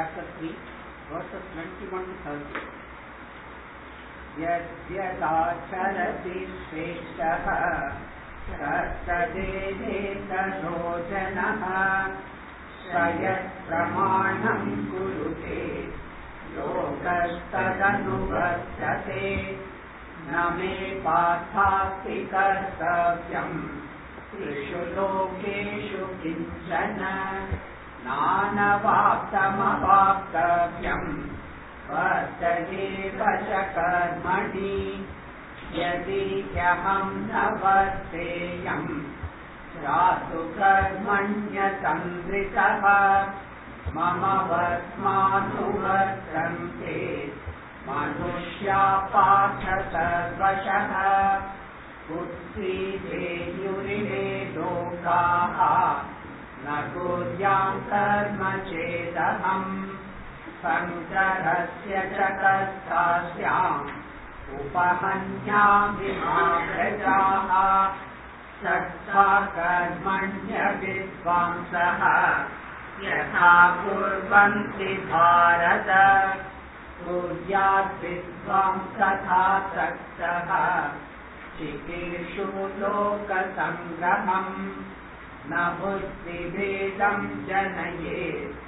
chapter 3, verses 21 to 30. यद्यदाचरति श्रेष्ठः तत्तदेवेतरो जनः स यत्प्रमाणं कुरुते लोकस्तदनुवर्तते न मे पार्थास्ति कर्तव्यम् त्रिषु लोकेषु किञ्चन नानवाप्तमवाप्तव्यम् वर्तयेव च कर्मणि यदि ह्यहं न वर्तेयम् स्यात्तु कर्मण्यतन्द्रितः मम वर्त्मानुवर्तन्ते मनुष्या पार्थ सर्वशः उत्सीदेयुरिमे लोकाः न कुर्यां कर्म चेदहम् सङ्करस्य च कर्ता स्याम् उपहन्यामि मा प्रजाः सक्ता कर्मण्य विद्वांसः यथा कुर्वन्ति भारत कुर्यात् विद्वांस्तथा सक्तः चिकीर्षु लोकसङ्ग्रहम् न बुद्धिभेदं जनयेत्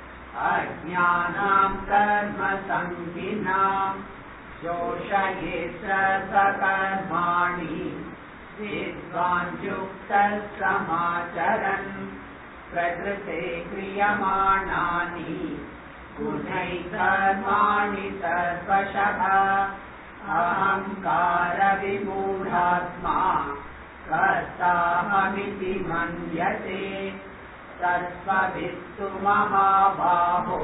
अज्ञानां कर्मसङ्गिनां शोषयेत् सर्वकर्माणि विद्वान् युक्तः समाचरन् प्रकृते क्रियमाणानि गुणैः कर्माणि सर्वशः अहङ्कारविमूढात्मा कर्ताहमिति मन्यते तत्त्ववित्तु महाबाहो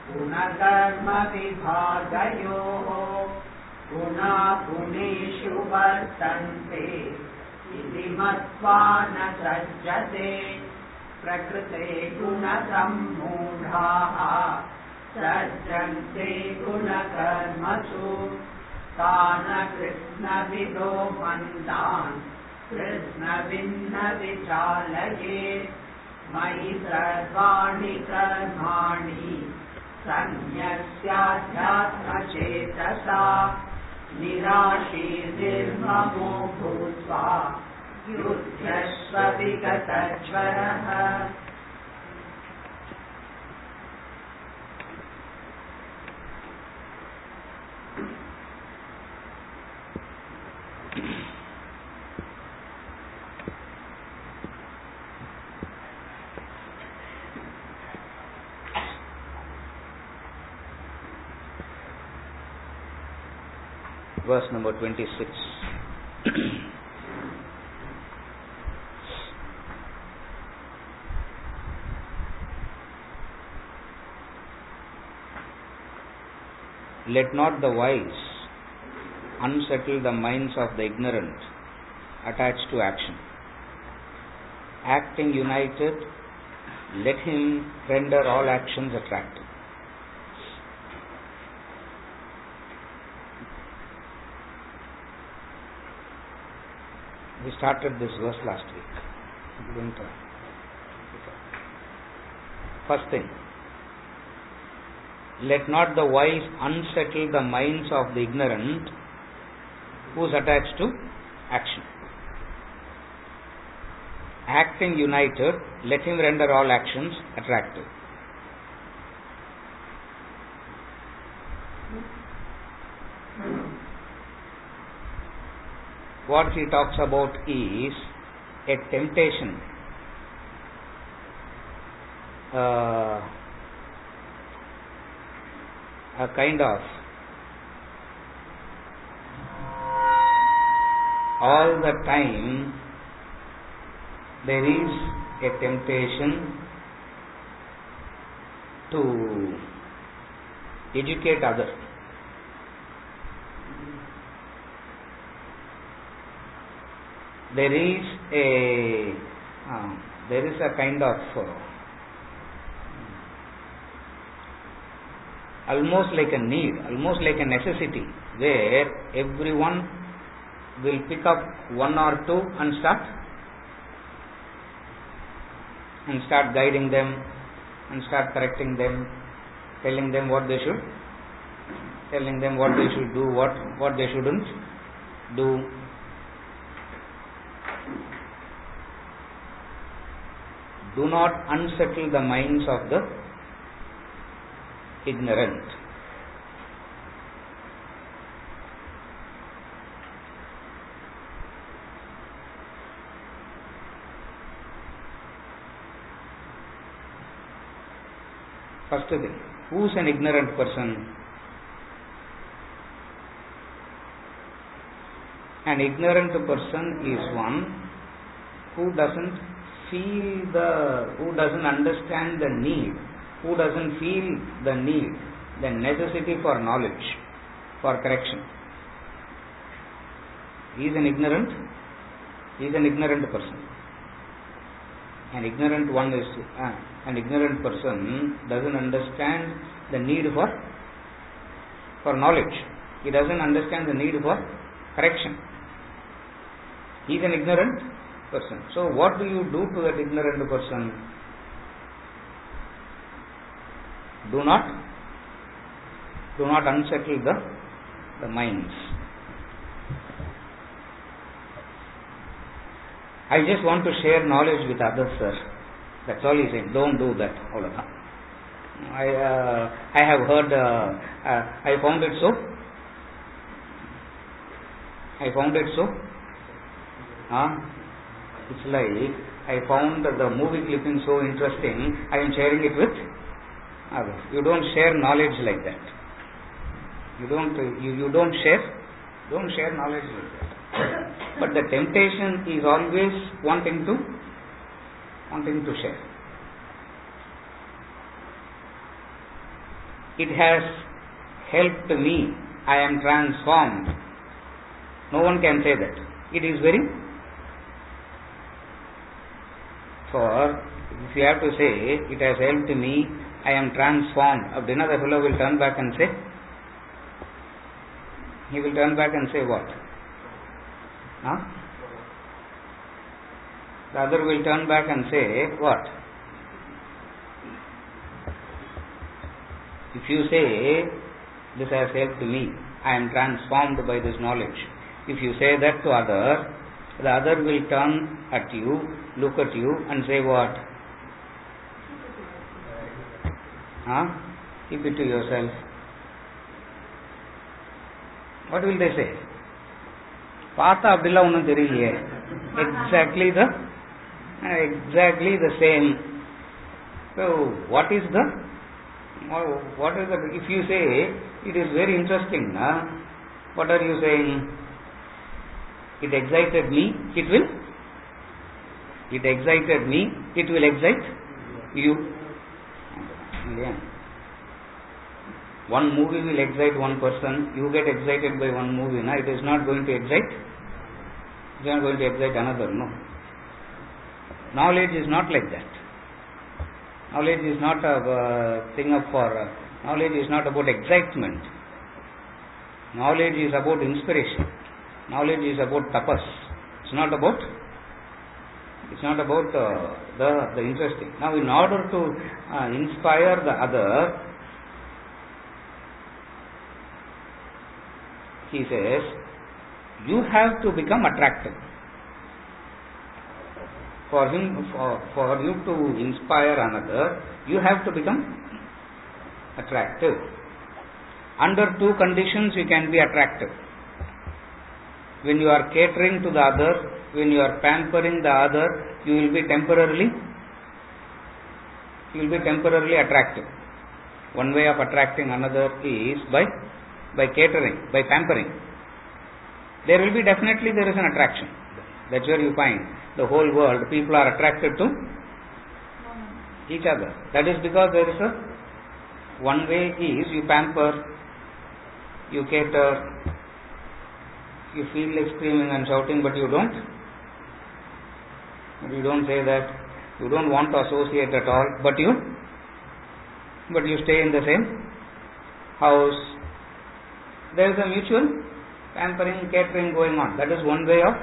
गुणकर्मविभागयोः गुणा गुणेषु वर्तन्ते इति मत्वा न सज्जते प्रकृते गुणसम्मूढाः सज्जन्ते गुणकर्मसु तान् कृष्णविदो मन्दान् कृष्णविन्न विचालयेत् मयि सर्वाणि कर्माणि सन्न्यस्याध्यात्मचेतसा निराशीर्निर्ममो भूत्वा युध्यस्व विगतज्वरः. Verse number 26. Let not the wise unsettle the minds of the ignorant attached to action. Acting united, let him render all actions attractive. We started this verse last week. First thing, let not the wise unsettle the minds of the ignorant who is attached to action. Acting united, let him render all actions attractive. What he talks about is a temptation, a kind of all the time there is a temptation to educate others. There is a kind of almost like a need, almost like a necessity, where everyone will pick up one or two and start guiding them and start correcting them telling them what they should, telling them what they should do, what they shouldn't do. Do not unsettle the minds of the ignorant. First thing, who is an ignorant person? An ignorant person is one who doesn't understand the need, who doesn't feel the need, the necessity for knowledge, for correction. He is an ignorant person. An ignorant person doesn't understand the need for knowledge. He doesn't understand the need for correction. He is an ignorant person. So what do you do to that ignorant person? Do not unsettle the minds. I just want to share knowledge with others, sir. That's all he said. Don't do that. I have heard, I found it so. It's like I found the movie clipping so interesting, I am sharing it with others. You don't share knowledge like that. You don't share knowledge like that. But the temptation is always wanting to share. It has helped me. I am transformed. No one can say that. It is very. If you have to say, it has helped me, I am transformed. Another fellow will turn back and say, he will turn back and say what? The other will turn back and say what? If you say, this has helped me, I am transformed by this knowledge. If you say that to other, the other will turn at you, look at you and say what? Keep it to yourself. What will they say? Paatha abdilla onnum theriyaliye. Exactly the same. So what is the if you say it is very interesting, what are you saying? It excited me, it will excite you. Yeah. One movie will excite one person, you get excited by one movie, it is not going to excite another, no. Knowledge is not like that. Knowledge is not a knowledge is not about excitement. Knowledge is about inspiration. Knowledge is about tapas. It's not about the interesting. Now, in order to inspire the other, he says, you have to become attractive. For you to inspire another, you have to become attractive. Under two conditions, you can be attractive. When you are catering to the other, when you are pampering the other, you will be temporarily attractive. One way of attracting another is by catering, by pampering. There is an attraction. That's where you find the whole world, people are attracted to each other. That is because there is one way is you pamper, you cater, you feel like screaming and shouting, but you don't say that. You don't want to associate at all, but you stay in the same house. There is a mutual pampering, catering going on. That is one way of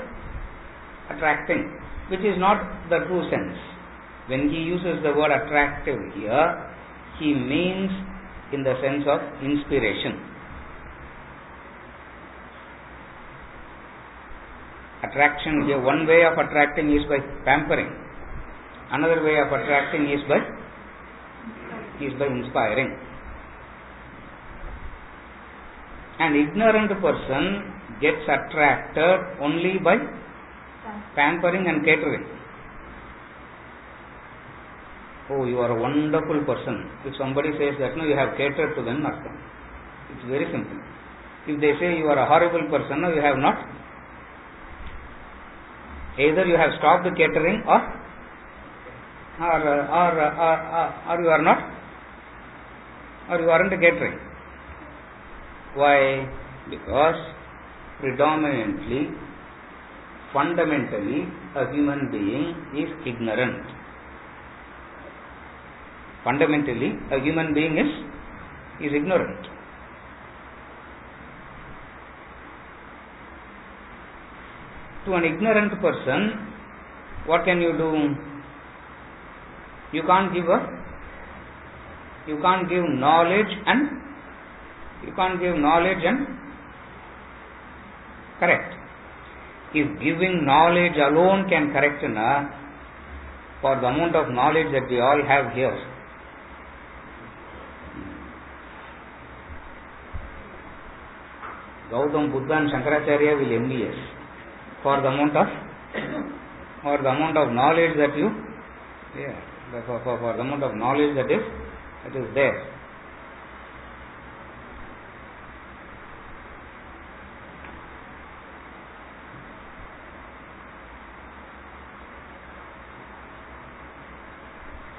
attracting, which is not the true sense. When he uses the word attractive here, he means in the sense of inspiration. Attraction here, one way of attracting is by pampering. Another way of attracting is by inspiring. An ignorant person gets attracted only by pampering and catering. Oh, you are a wonderful person. If somebody says that, no, you have catered to them, not them. It's very simple. If they say you are a horrible person, no, you have not. Either you have stopped the catering or you are not, or you aren't catering. Why? Because predominantly, fundamentally, a human being is ignorant. Fundamentally, a human being is ignorant. To an ignorant person, what can you do? You can't give knowledge and correct. If giving knowledge alone can correct for the amount of knowledge that we all have here, Gautam Buddha and Shankaracharya will MBS for the amount of knowledge that you, for the amount of knowledge that is there.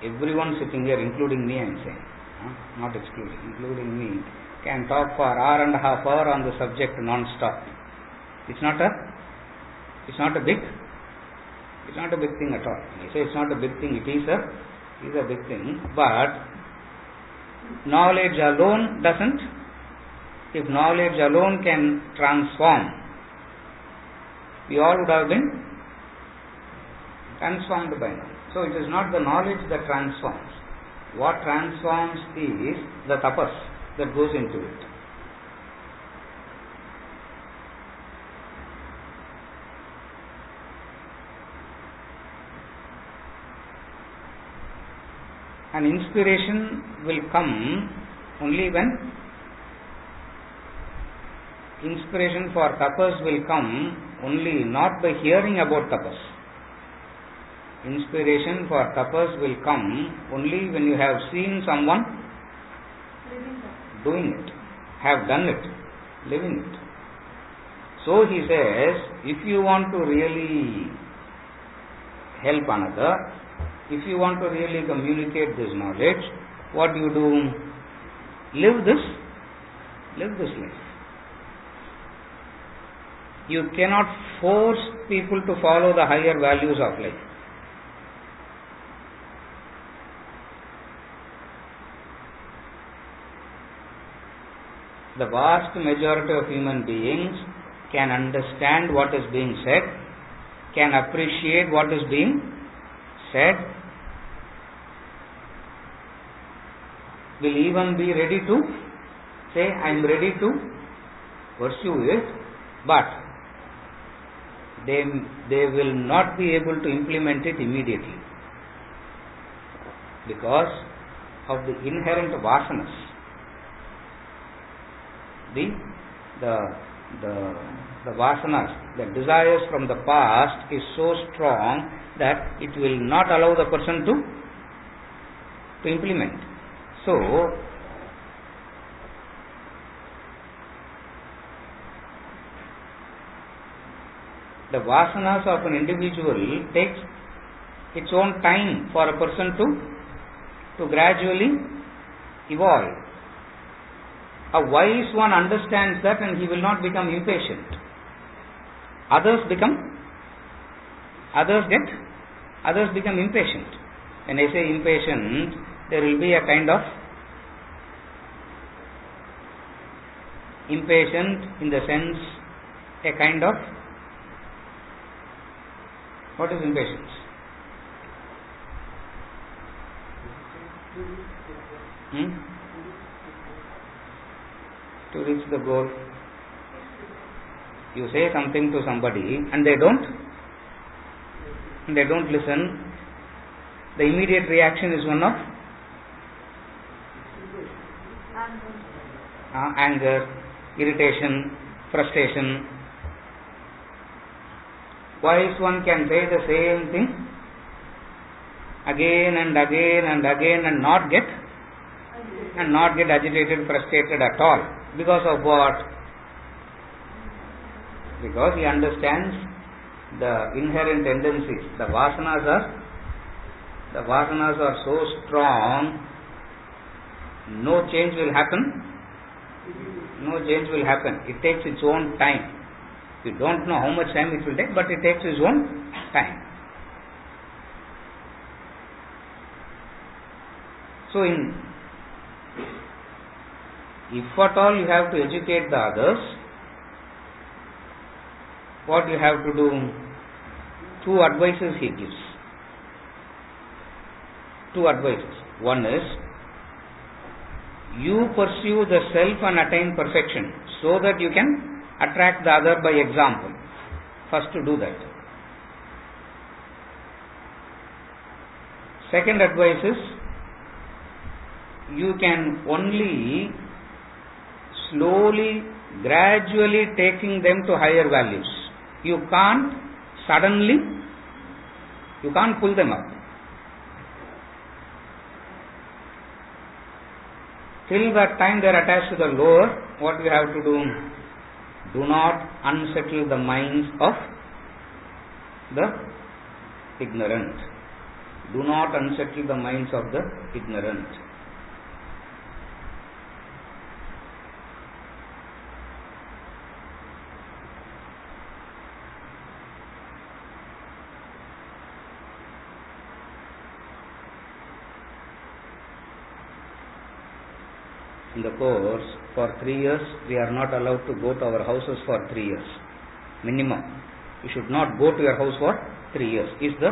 Everyone sitting here, including me, I am saying, not excluding, including me, can talk for hour and a half hour on the subject non-stop. It's not a big thing at all. I say it's not a big thing. It is a big thing. But knowledge alone doesn't. If knowledge alone can transform, we all would have been transformed by now. So it is not the knowledge that transforms. What transforms is the tapas that goes into it. An inspiration will come only when inspiration for tapas will come only not by hearing about tapas. Inspiration for tapas will come only when you have seen someone doing it, have done it, living it. So he says, if you want to really help another, if you want to really communicate this knowledge, what do you do? Live this life. You cannot force people to follow the higher values of life. The vast majority of human beings can understand what is being said, can appreciate what is being said, will even be ready to say, I am ready to pursue it, but they will not be able to implement it immediately because of the inherent vasanas. The vasanas, the desires from the past is so strong that it will not allow the person to implement. So, the vasanas of an individual takes its own time for a person to gradually evolve. A wise one understands that and he will not become impatient. Others become impatient. When I say impatient, there will be a kind of impatient in the sense, a kind of, what is impatience? to reach the goal? You say something to somebody and they don't listen. The immediate reaction is one of anger, irritation, frustration. Wise one can say the same thing again and again and again and not get agitated, frustrated at all. Because of what? Because he understands the inherent tendencies. The vasanas are so strong, no change will happen. It takes its own time. We don't know how much time it will take, but it takes its own time. So if at all you have to educate the others, what you have to do? 2 advices he gives. 2 advices. One is, you pursue the self and attain perfection so that you can attract the other by example. First to do that. Second advice is, you can only slowly, gradually taking them to higher values. You can't suddenly, you can't pull them up. Till that time they are attached to the lower, what we have to do? Do not unsettle the minds of the ignorant. Do not unsettle the minds of the ignorant. In the course, for 3 years, we are not allowed to go to our houses for 3 years. Minimum. You should not go to your house for 3 years. Is the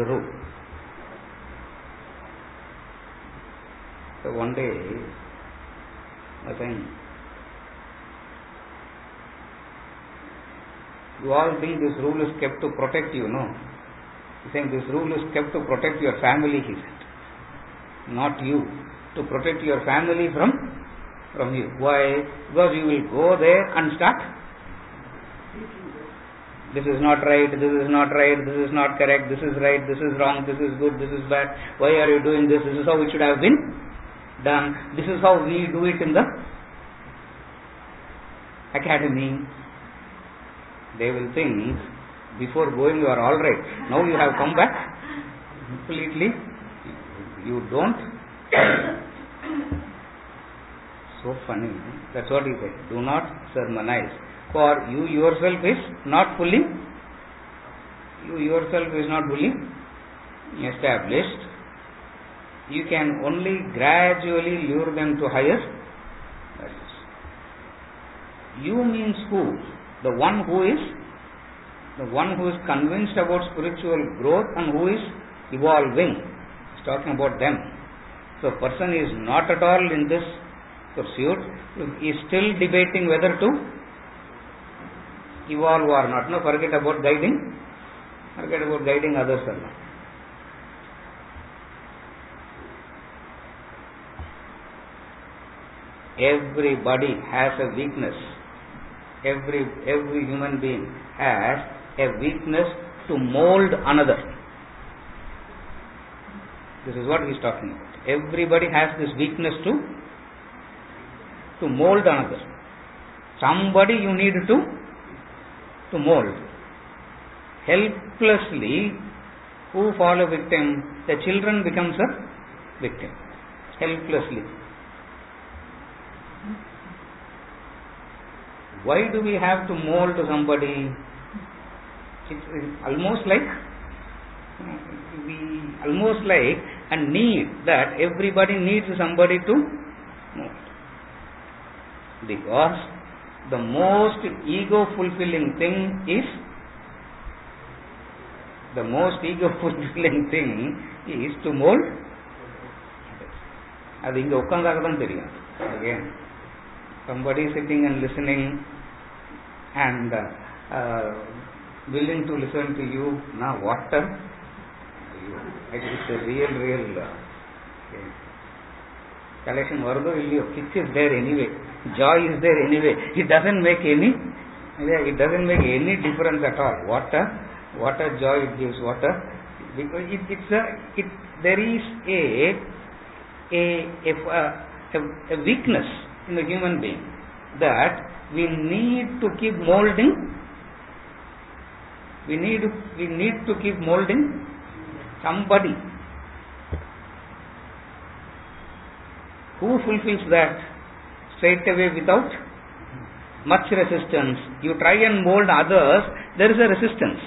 rule. So one day, I think, you all think this rule is kept to protect you, no? You think this rule is kept to protect your family, he said. Not you. To protect your family from you. Why? Because you will go there and start. This is not right, this is not right, this is not correct, this is right, this is wrong, this is good, this is bad. Why are you doing this? This is how it should have been done. This is how we do it in the academy. They will think, before going you are alright. Now you have come back completely. You don't. So funny. That's what he said. Do not sermonize. For you yourself is not fully established. You can only gradually lure them to higher values. You means who? The one who is convinced about spiritual growth and who is evolving. He's talking about them. So person is not at all in this pursuit. He is still debating whether to evolve or not. No, forget about guiding others or not. Everybody has a weakness. Every human being has a weakness to mold another. This is what he is talking about. Everybody has this weakness to mold another. Somebody you need to mold. Helplessly, who fall a victim? The children becomes a victim. Helplessly. Why do we have to mold somebody? It's almost like a need that everybody needs somebody to mold. Because the most ego-fulfilling thing is to mold. அது இங்க உட்கார்ந்தாக்க தான் தெரியும். Again, Somebody sitting and listening and willing to listen to you. Now what? It is a real collection. Kick is there anyway. Joy is there anyway. It doesn't make any difference at all. What a joy it gives. Because there is a weakness in the human being that we need to keep molding. We need to keep molding somebody who fulfills that straight away without much resistance. You try and mold others, there is a resistance.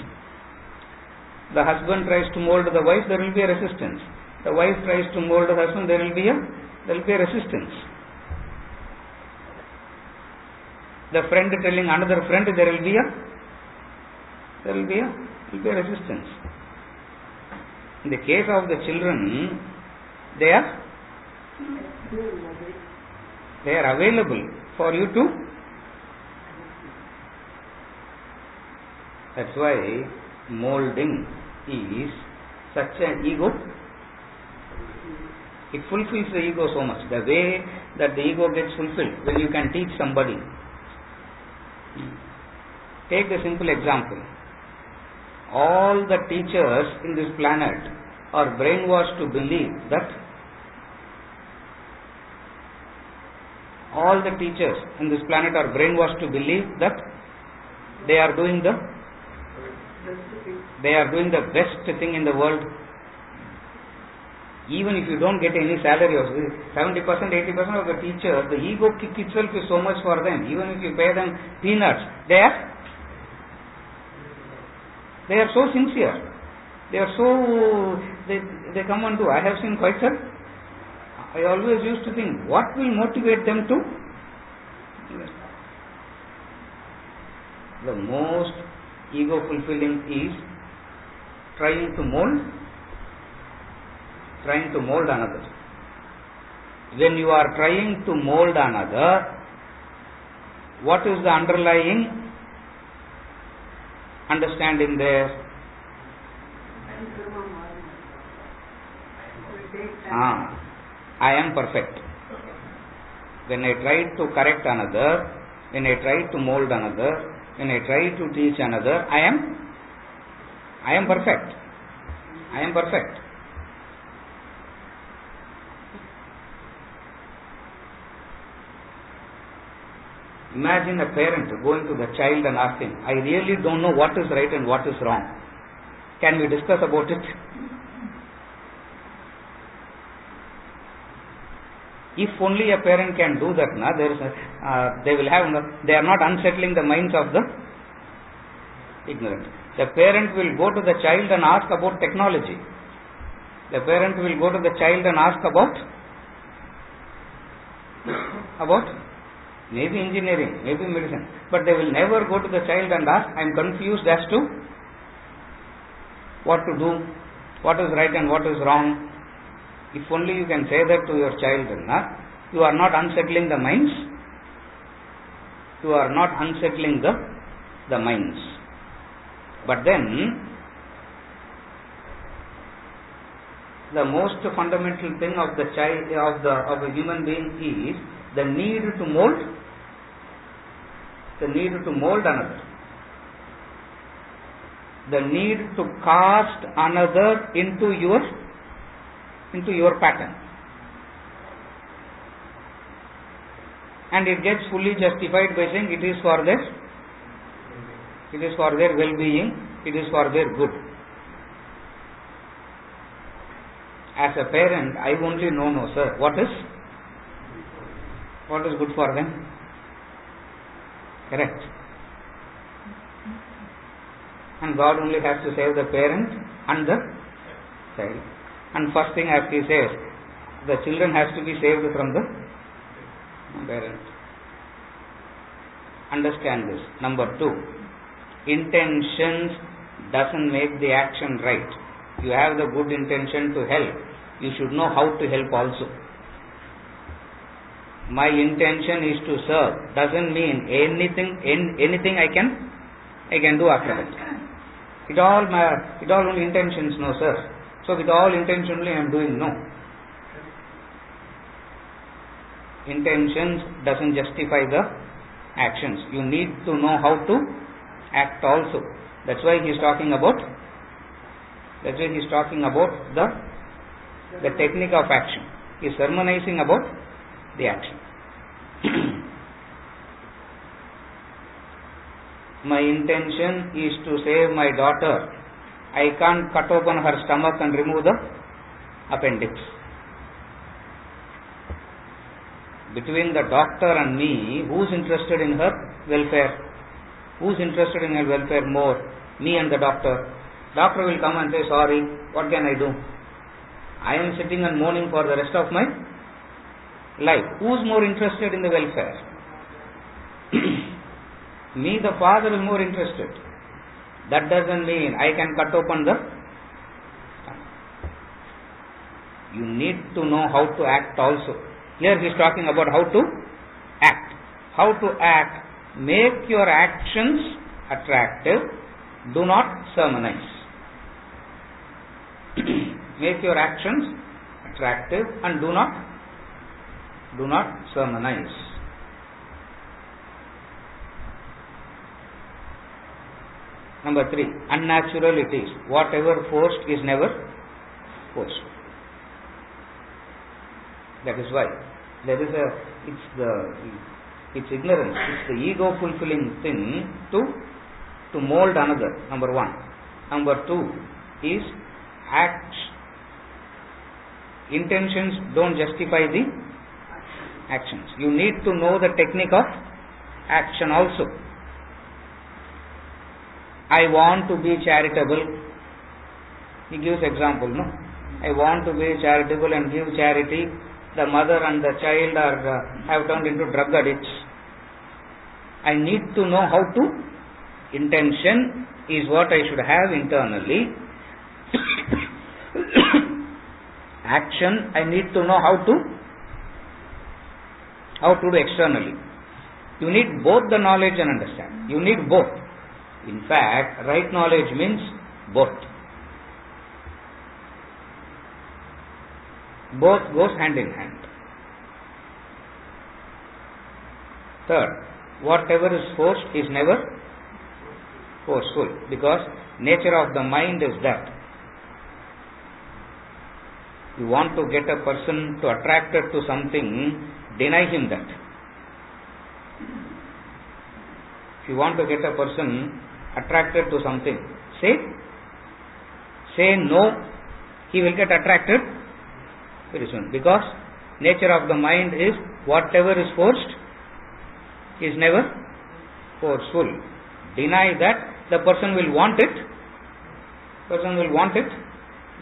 The husband tries to mold the wife, there will be a resistance. The wife tries to mold the husband, there will be a resistance. The friend telling another friend, there will be a resistance. In the case of the children, they are available for you to. That's why molding is such an ego. It fulfills the ego so much. The way that the ego gets fulfilled when you can teach somebody. Take a simple example. All the teachers in this planet are brainwashed to believe that they are doing the best thing in the world. Even if you don't get any salary, 70%, 80% of the teachers, the ego kick itself is so much for them. Even if you pay them peanuts, they are so sincere. They come and do. I have seen quite some. I always used to think, what will motivate them to? The most ego fulfilling is trying to mold another. When you are trying to mold another, what is the underlying understanding there? I am perfect. When I try to correct another, when I try to mold another, when I try to teach another, I am perfect. I am perfect. Imagine a parent going to the child and asking, I really don't know what is right and what is wrong. Can we discuss about it? If only a parent can do that, they are not unsettling the minds of the ignorant. The parent will go to the child and ask about technology. The parent will go to the child and ask about maybe engineering, maybe medicine. But they will never go to the child and ask, I am confused as to what to do, what is right and what is wrong. If only you can say that to your child, you are not unsettling the minds. You are not unsettling the minds. But then, the most fundamental thing of the child, of a human being is the need to mold. The need to mold another. The need to cast another into your pattern. And it gets fully justified by saying it is for their well-being, it is for their good. As a parent, I only know, no sir, what is good for them. Correct. And God only has to save the parent and the child. And first thing, as he says, the children has to be saved from the parent. Understand this. Number 2, intentions doesn't make the action right. You have the good intention to help. You should know how to help also. my intention is to serve doesn't mean anything I can do after that. It all only intentions, no sir. So with all intention only I am doing, no. Intentions doesn't justify the actions. You need to know how to act also. That's why he is talking about the technique of action. He is sermonizing about the action. My intention is to save my daughter. I can't cut open her stomach and remove the appendix. Between the doctor and me, who's interested in her welfare? Who's interested in her welfare more? Me and the doctor. Doctor will come and say, sorry, what can I do? I am sitting and mourning for the rest of my life. Who's more interested in the welfare? Me, the father, is more interested. That doesn't mean I can cut open the. You need to know how to act also. Here he is talking about how to act. How to act. Make your actions attractive. Do not sermonize. Make your actions attractive and do not sermonize. Number 3, unnatural it is. Whatever forced is never forced. That is why there is it's ignorance. It's the ego fulfilling thing to mold another. Number 1. Number 2 is acts. Intentions don't justify the actions. You need to know the technique of action also. I want to be charitable. He gives example, no? I want to be charitable and give charity. The mother and the child have turned into drug addicts. I need to know how to. Intention is what I should have internally. Action, I need to know how to do externally. You need both the knowledge and understanding. You need both. In fact, right knowledge means both. Both goes hand in hand. Third, whatever is forced is never forceful, because nature of the mind is that. You want to get a person to attracted to something, deny him that. If you want to get a person attracted to something, say no, he will get attracted very soon, because nature of the mind is whatever is forced is never forceful. Deny that, the person will want it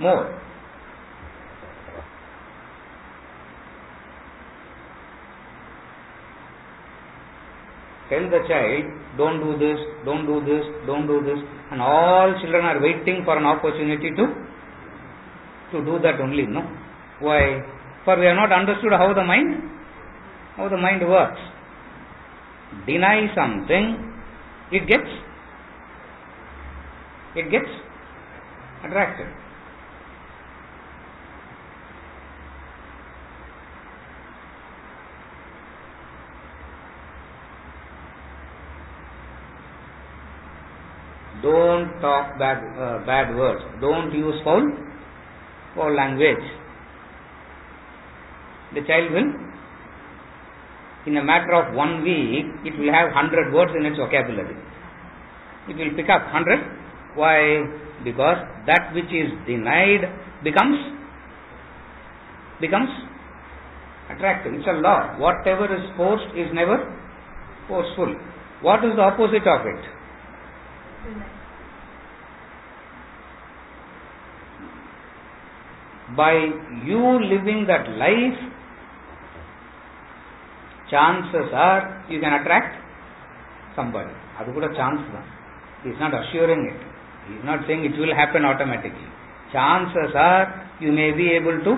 more. Tell the child, don't do this, don't do this, don't do this, and all children are waiting for an opportunity to do that only, no? Why? For we have not understood how the mind works. Deny something, it gets attracted. Don't talk bad words. Don't use foul language. The child will, in a matter of 1 week, it will have 100 words in its vocabulary. It will pick up 100. Why? Because that which is denied becomes attractive. It's a law. Whatever is forced is never forceful. What is the opposite of it? By you living that life, chances are you can attract somebody. That's a chance. He is not assuring it. He is not saying it will happen automatically. Chances are you may be able to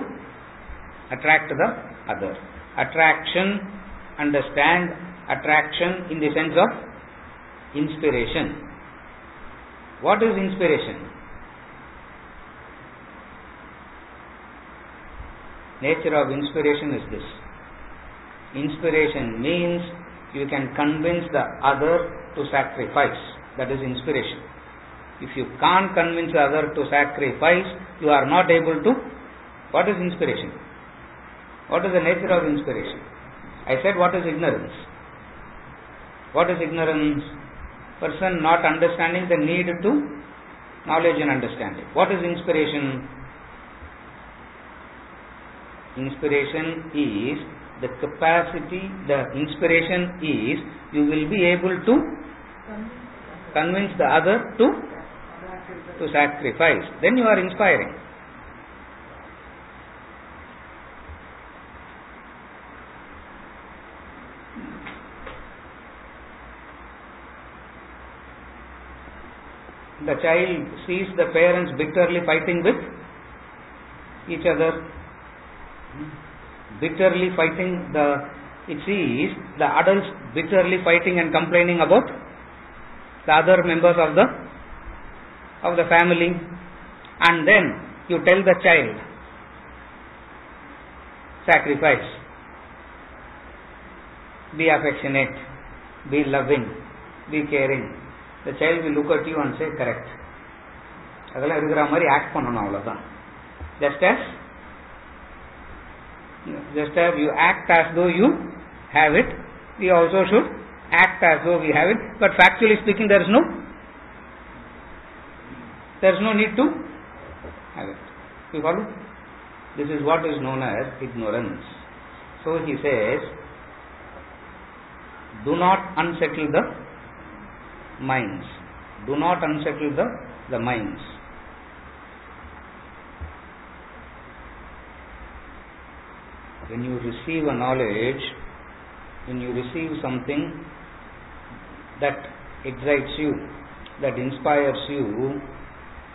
attract the other. Attraction understand attraction in the sense of inspiration. What is inspiration? Nature of inspiration is this. Inspiration means you can convince the other to sacrifice. That is inspiration. If you can't convince the other to sacrifice, you are not able to. What is inspiration? What is the nature of inspiration? I said, what is ignorance? What is ignorance? Person not understanding the need to knowledge and understanding. What is inspiration? Inspiration is the capacity, the inspiration is you will be able to convince the other to sacrifice. Then you are inspiring. The child sees the parents bitterly fighting with each other. Bitterly fighting, it sees the adults bitterly fighting and complaining about the other members of the family, and then you tell the child, sacrifice, be affectionate, be loving, be caring. The child will look at you and say, correct. அதெல்லாம் இருக்கிற மாதிரி act பண்ணணும், அவ்வளவுதான். Just as you act as though you have it, we also should act as though we have it. But factually speaking, there is no need to have it. You follow? This is what is known as ignorance. So he says, do not unsettle the minds. Do not unsettle the minds. When you receive a knowledge, when you receive something that excites you, that inspires you,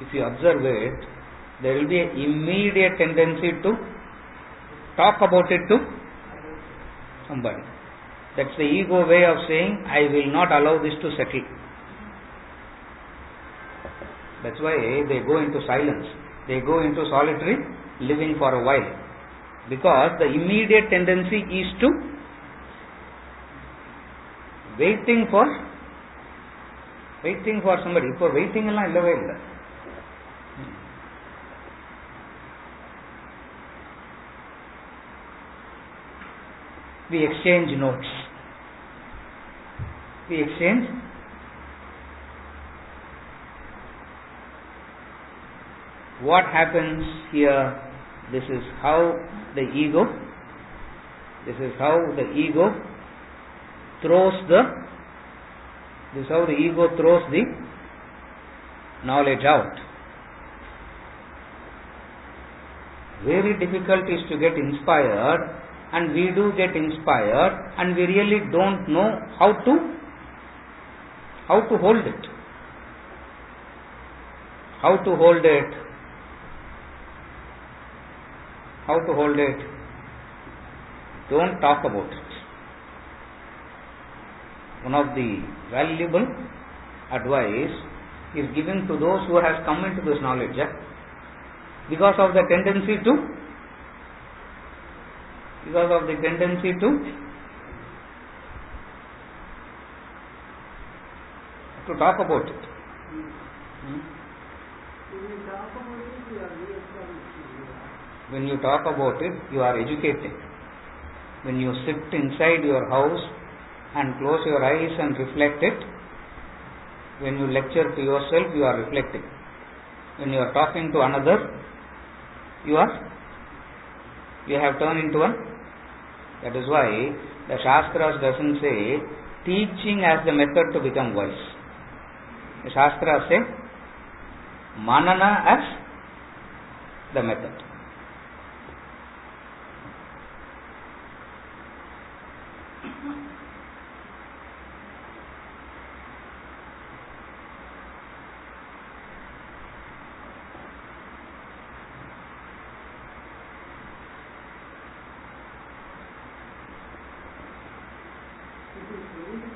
if you observe it, there will be an immediate tendency to talk about it to somebody. That's the ego way of saying, I will not allow this to settle. That's why they go into silence. They go into solitary living for a while. Because the immediate tendency is to waiting for somebody. For waiting எல்லாம் இல்லவே இல்லை. We exchange notes. We exchange what happens here. This is how the ego throws the knowledge out. Very difficult is to get inspired, and we do get inspired, and we really don't know how to hold it. How to hold it? How to hold it? Don't talk about it. One of the valuable advice is given to those who has come into this knowledge, because of the tendency to talk about it. When you talk about it, you are educating. When you sit inside your house and close your eyes and reflect it, when you lecture to yourself, you are reflecting. When you are talking to another, you have turned into one. That is why the Shastras doesn't say teaching as the method to become wise. The Shastras say manana as the method.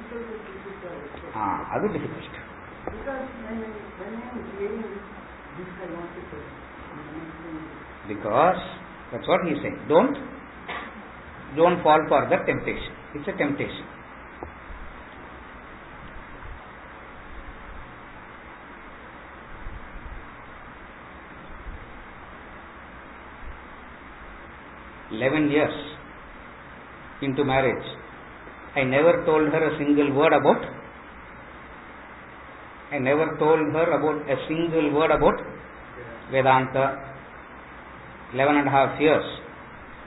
That's difficult. Because when I am hearing this, I want to say. Because that's what he is saying. Don't fall for the temptation. It's a temptation. "11 years into marriage, I never told her a single word about Vedanta. 11.5 years.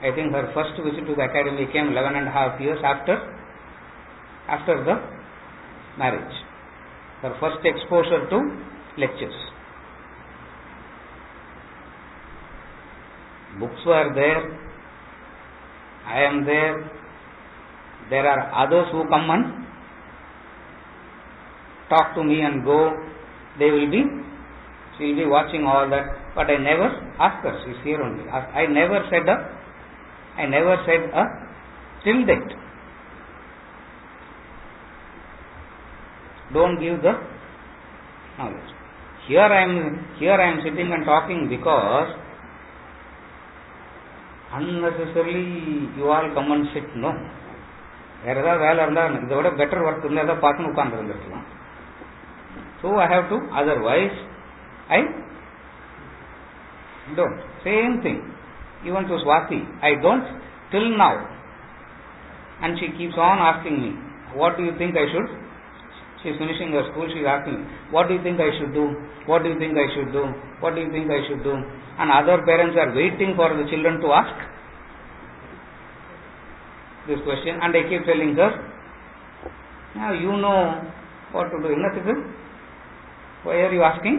I think her first visit to the academy came 11.5 years after the marriage. Her first exposure to lectures. Books were there. I am there. There are others who come and talk to me and go. She will be watching all that. But I never asked her. She's here only. I never said till date. Don't give the knowledge. Here I am sitting and talking because unnecessarily you all come and sit. No. வேற ஏதாவது வேலை இருந்தால் இதை விட better work இருந்தால் ஏதாவது பார்த்துன்னு உட்கார்ந்துருந்துருக்கலாம். So I have to, otherwise I don't. Same thing. Even to Swati, I don't till now. And she keeps on asking me, what do you think I should? She is finishing her school, she is asking me, what do you think I should do? What do you think I should do? What do you think I should do? And other parents are waiting for the children to ask this question, and I keep telling her, now you know what to do. Why are you asking?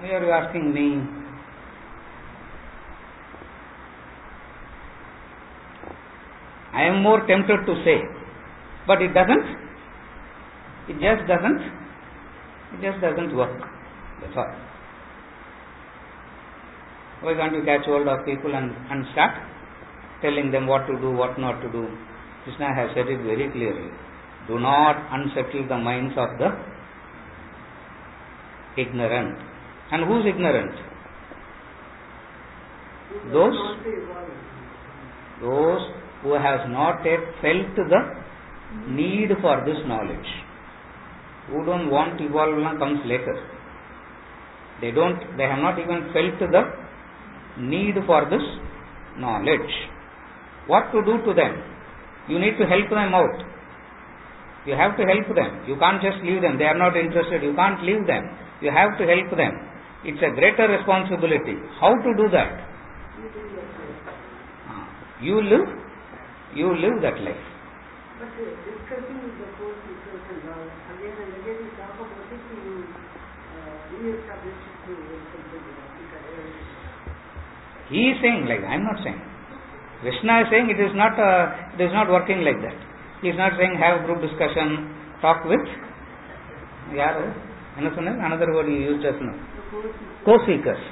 Why are you asking me? I am more tempted to say, but it just doesn't work. That's all. Why can't you catch hold of people and start telling them what to do, what not to do? Krishna has said it very clearly. Do not unsettle the minds of the ignorant. And who is ignorant? Those who has not yet felt the need for this knowledge. Who don't want to evolve comes later. They have not even felt the need for this knowledge. What to do to them? You need to help them out. You have to help them. You can't just leave them. They are not interested. You can't leave them. You have to help them. It's a greater responsibility. How to do that? You live that life. But discussing with the course itself and all, again and again we talk about it to re-establish it to He is saying like that. I am not saying. Krishna is saying it is not working like that. He is not saying have group discussion, talk with another word he used just now. Co-seekers.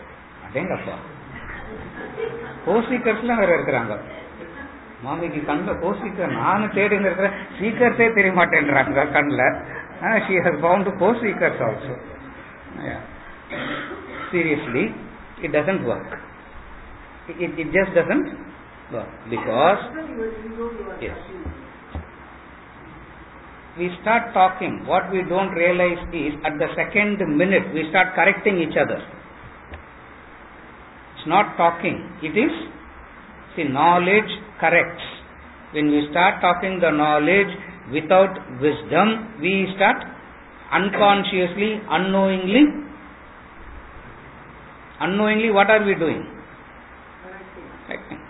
Co-seekers வேற இருக்கிறாங்க. மாமிக்கு கண்ணில் co-seeker நானும் தேடின்னு இருக்கிறேன், சீக்கர்ஸே தெரிய மாட்டேன்றாங்க கண்ணில். She has found co-seekers also. Seriously, it doesn't work. It just doesn't work because yes. We start talking, what we don't realize is at the second minute we start correcting each other. It's not talking, it is, knowledge corrects. When we start talking the knowledge without wisdom, we start unconsciously, unknowingly, what are we doing? Correcting.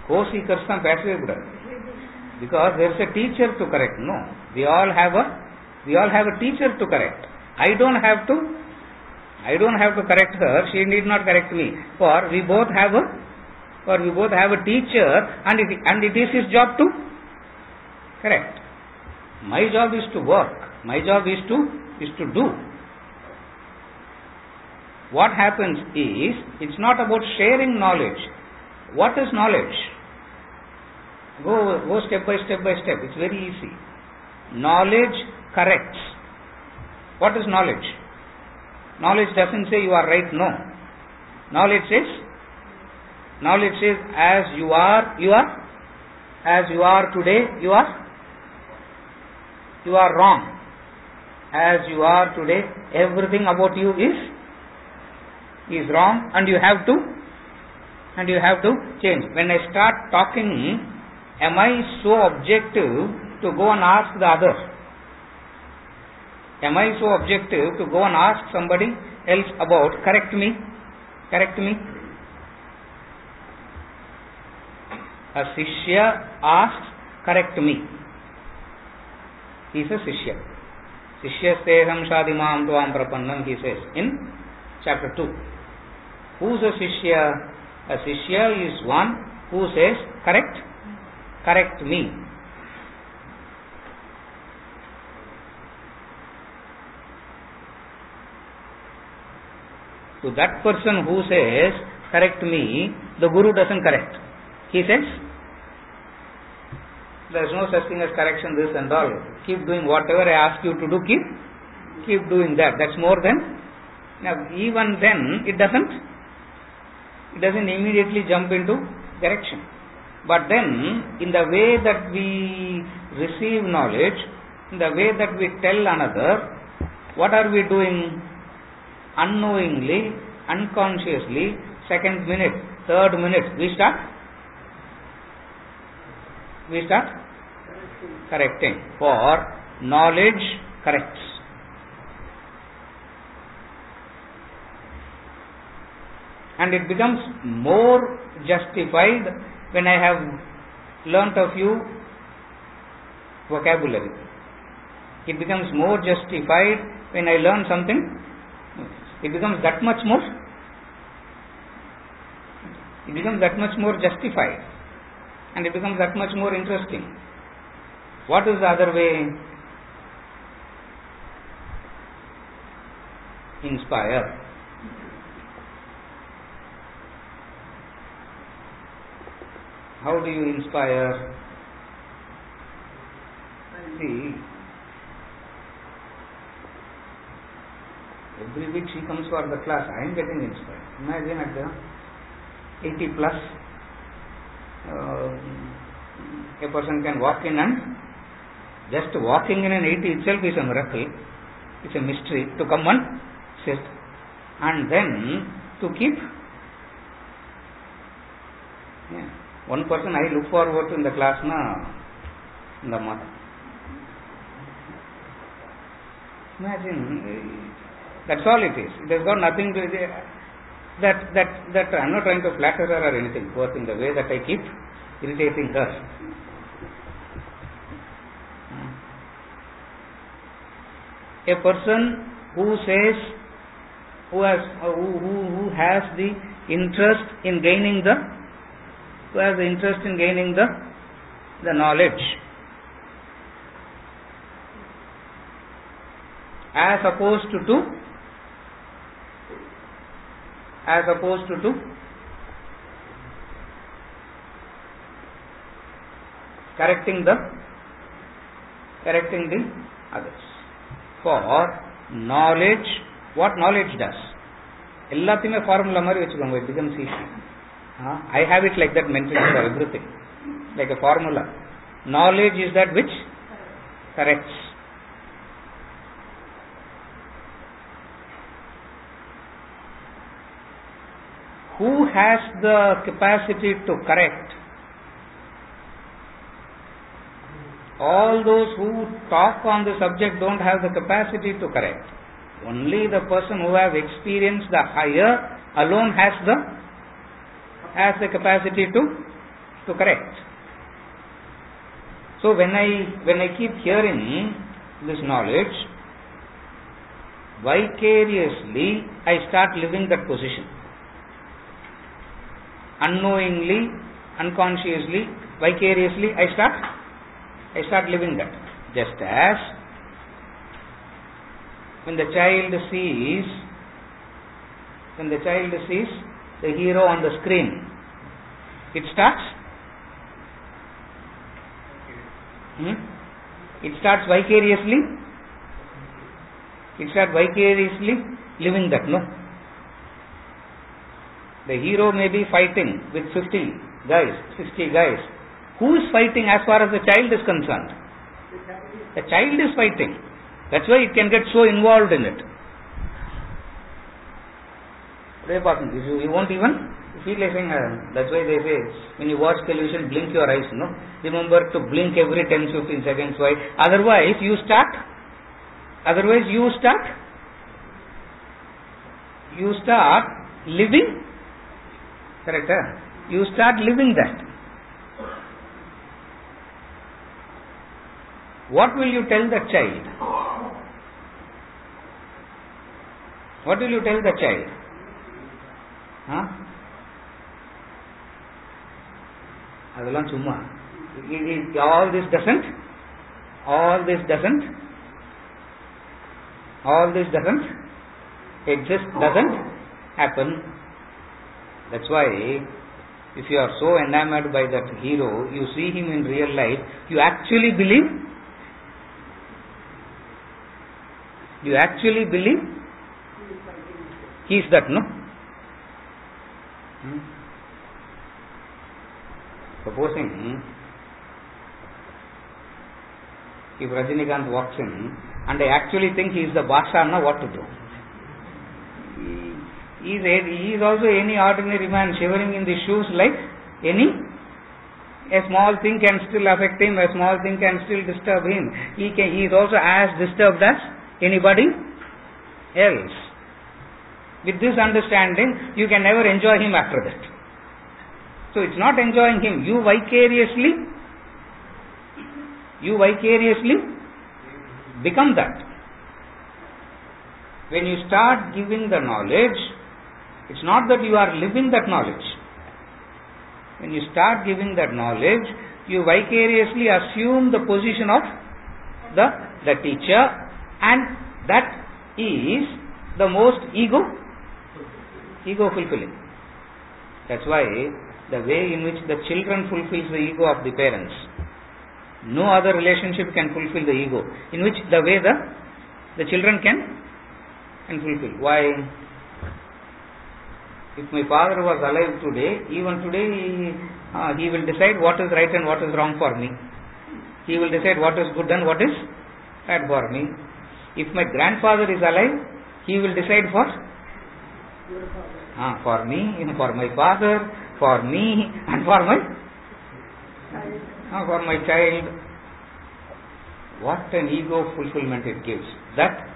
Co-seekers தான் பேசவே கூடாது. Because there is a teacher to correct. No, we all have a teacher to correct. I don't have to correct her. She need not correct me. For we both have a teacher, and it is his job to correct. My job is to work. My job is to do. What happens is, it's not about sharing knowledge. What is knowledge? Go step by step by step. It's very easy. Knowledge corrects. What is knowledge? Knowledge doesn't say you are right, no. Knowledge says as you are today, you are wrong. As you are today, everything about you is wrong, and you have to change. When I start talking, am I so objective to go and ask the other? Am I so objective to go and ask somebody else about, correct me? A Shishya asks, correct me. He is a Shishya. Shishyasteham shadimam tvam prapannam, he says in chapter 2. Who is a Shishya? A Shishya is one who says, correct me. To that person who says, correct me, the Guru doesn't correct. He says, there is no such thing as correction, this and all. Keep doing whatever I ask you to do, keep doing that. That's more than. Now, even then, it doesn't immediately jump into correction. But then, in the way that we receive knowledge, in the way that we tell another, what are we doing? Unknowingly, unconsciously, second minute, third minute, we start correcting. For knowledge corrects. And it becomes more justified when I have learnt a few vocabulary. It becomes more justified when I learn something. It becomes that much more justified, and it becomes that much more interesting. What is the other way? Inspire. How do you inspire? See, every week she comes for the class, I am getting inspired. Imagine at the 80 plus, a person can walk in, and just walking in an 80 itself is a miracle. It's a mystery to come and sit, and then to keep. Yeah. One person I look forward to in the class in the month. Imagine, that's all it is. It has got nothing to do. That I'm not trying to flatter her or anything, both in the way that I keep irritating her. A person who says, who has the interest in gaining the knowledge, as opposed to correcting the others. For knowledge, what knowledge does? Ellathime formula mari vechukonga, it becomes easy. I have it like that mentioned for everything, like a formula. Knowledge is that which corrects. Who has the capacity to correct? All those who talk on the subject don't have the capacity to correct. Only the person who has experienced the higher alone has the capacity to correct. So when I keep hearing this knowledge, vicariously I start living that position. Unknowingly, unconsciously, vicariously I start living that. Just as when the child sees the hero on the screen, it starts It starts vicariously. It starts vicariously living that, no? The hero may be fighting with 50 guys, 60 guys. Who is fighting as far as the child is concerned? The child is fighting. That's why it can get so involved in it. You won't even feel like saying, that's why they say, when you watch television, blink your eyes, no? Remember to blink every 10-15 seconds. Why? Otherwise, you start living, correct? You start living that. What will you tell the child? What will you tell the child? Adallam summa. All this doesn't exist, doesn't happen. That's why if you are so enamored by that hero, you see him in real life, you actually believe he is that, no? Supposing if Rajinikanth walks in and I actually think he is the Basha, now what to do? He is also any ordinary man shivering in the shoes like any. A small thing can still affect him, a small thing can still disturb him. He is also as disturbed as anybody else. With this understanding, you can never enjoy him after that. So it's not enjoying him. You vicariously become that. When you start giving the knowledge, it's not that you are living that knowledge. When you start giving that knowledge, you vicariously assume the position of the teacher, and that is the most ego fulfilling. That's why the way in which the children fulfills the ego of the parents, no other relationship can fulfill the ego in which the way the children can fulfill. Why? If my father was alive today, even today he will decide what is right and what is wrong for me. He will decide what is good and what is bad for me. If my grandfather is alive, he will decide for me, for my father, for me, and for my child. What an ego fulfillment it gives. That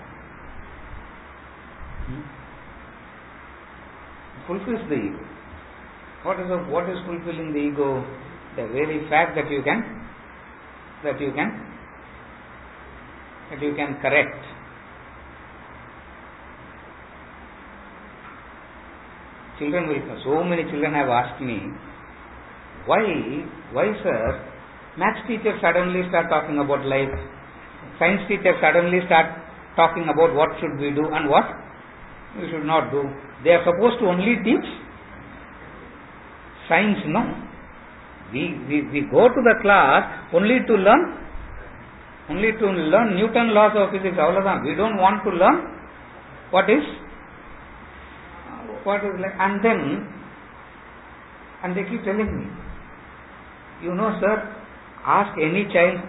fulfills the ego. What is fulfilling the ego? The very fact that you can correct. So many children have asked me, why sir, maths teachers suddenly start talking about life, science teachers suddenly start talking about what should we do and what we should not do. They are supposed to only teach science, no? We go to the class only to learn Newton laws of physics. We don't want to learn what is like, and they keep telling me, sir, ask any child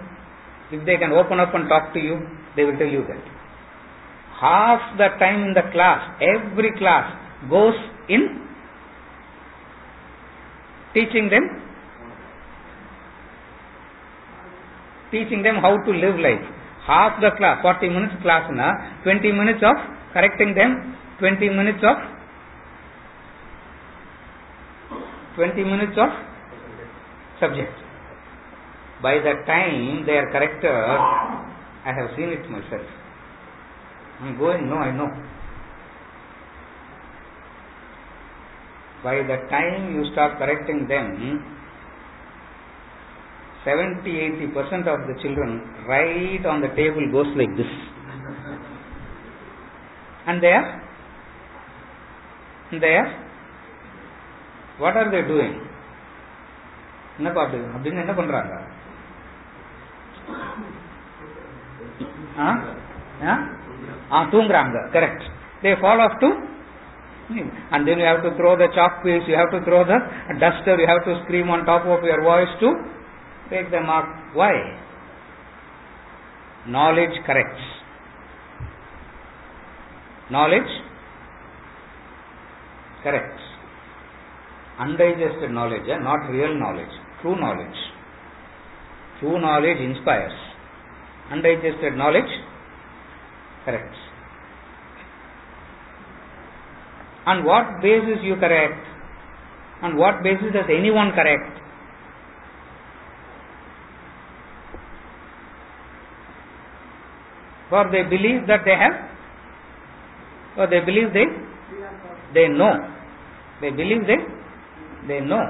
if they can open up and talk to you, they will tell you that. Half the time in the class, every class goes in teaching them how to live life. Half the class, 40 minutes class, 20 minutes of correcting them, 20 minutes of subject. By the time they are corrected, I have seen it myself. I'm going, no, I know. By the time you start correcting them, 70-80% of the children right on the table goes like this. And there, what are they doing? Tungranga, correct. They fall off to, and then you have to throw the chalk piece, you have to throw the duster, you have to scream on top of your voice to take the mark. Why? Knowledge corrects. Knowledge corrects. Undigested knowledge, not real knowledge, true knowledge. True knowledge inspires. Undigested knowledge corrects. On what basis you correct? On what basis does anyone correct? For they believe that they have, or they believe they know. They believe they know.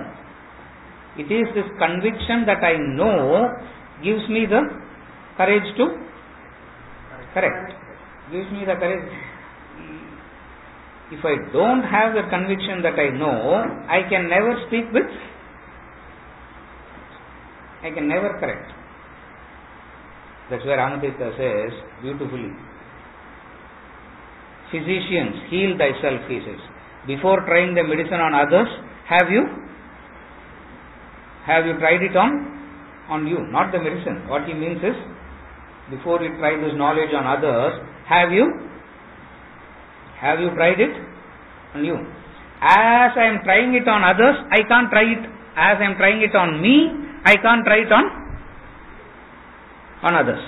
It is this conviction that I know gives me the courage to correct. Gives me the courage. If I don't have the conviction that I know, I can never speak with, I can never correct. That's where Ramatita says beautifully, physicians, heal thyself, he says. Before trying the medicine on others, have you tried it on you, not the medicine. What he means is, before you try this knowledge on others, have you tried it on you? As I am trying it on others, I can't try it. As I am trying it on me, I can't try it on others.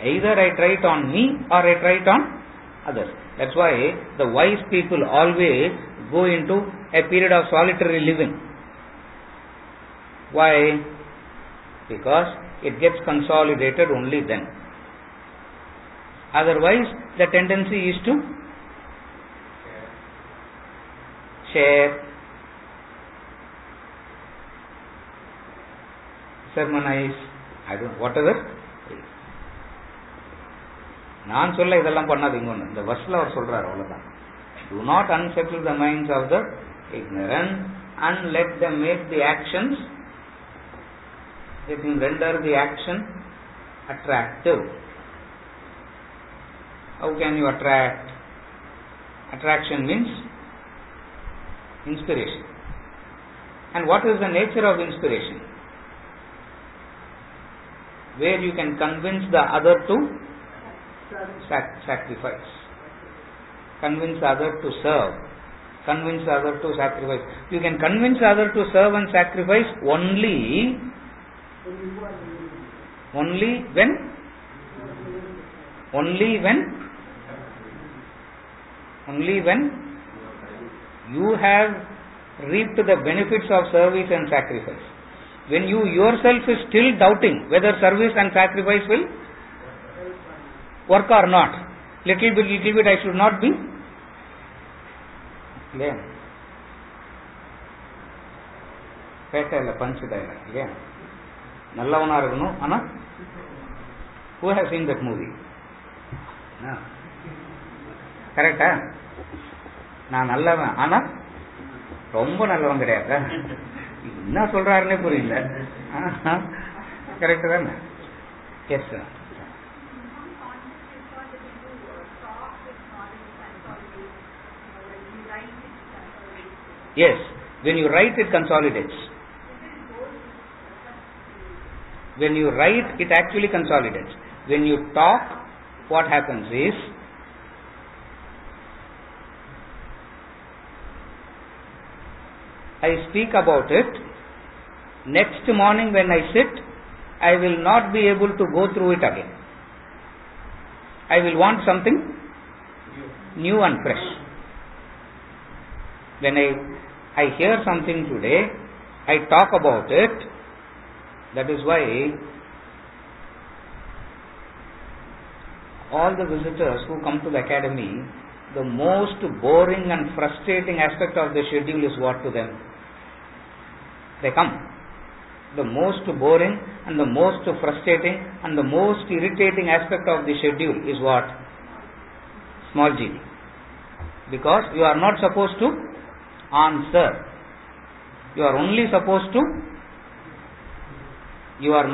Either I try it on me or I try it on others. That's why the wise people always go into a period of solitary living. Why? Because it gets consolidated only then. Otherwise, the tendency is to share, sermonize, whatever. நான் சொல்ல இதெல்லாம் பண்ணாதீங்க. இந்த வர்ஸ்ல அவர் சொல்றாரு அவ்வளவுதான். Do not unsettle the minds of the ignorant and let them make the actions, let them render the action attractive. How can you attract? Attraction means inspiration. And what is the nature of inspiration? Where you can convince the other to sacrifice, convince the other to serve, convince the other to sacrifice. You can convince the other to serve and sacrifice only when you have reaped the benefits of service and sacrifice. When you yourself is still doubting whether service and sacrifice will work or not, little bit I should not be clear. பேட்டல punch dialogue இல்லையா? நல்லவனா இருக்கணும். ஆனா who has seen that movie? கரெக்டா? நான் நல்லவன் ஆனா ரொம்ப நல்லவன் கிடையாது. என்ன சொல்றாருன்னே புரியல. கரெக்ட் தானே? Yes sir. Yes, when you write it consolidates. When you write it actually consolidates. When you talk, what happens is, I speak about it. Next morning when I sit, I will not be able to go through it again. I will want something new and fresh. When I hear something today, I talk about it. That is why all the visitors who come to the academy, the most boring and frustrating aspect of the schedule is what to them? They come. The most boring and the most frustrating and the most irritating aspect of the schedule is what? Small g. Because you are not supposed to answer. You are only supposed to You are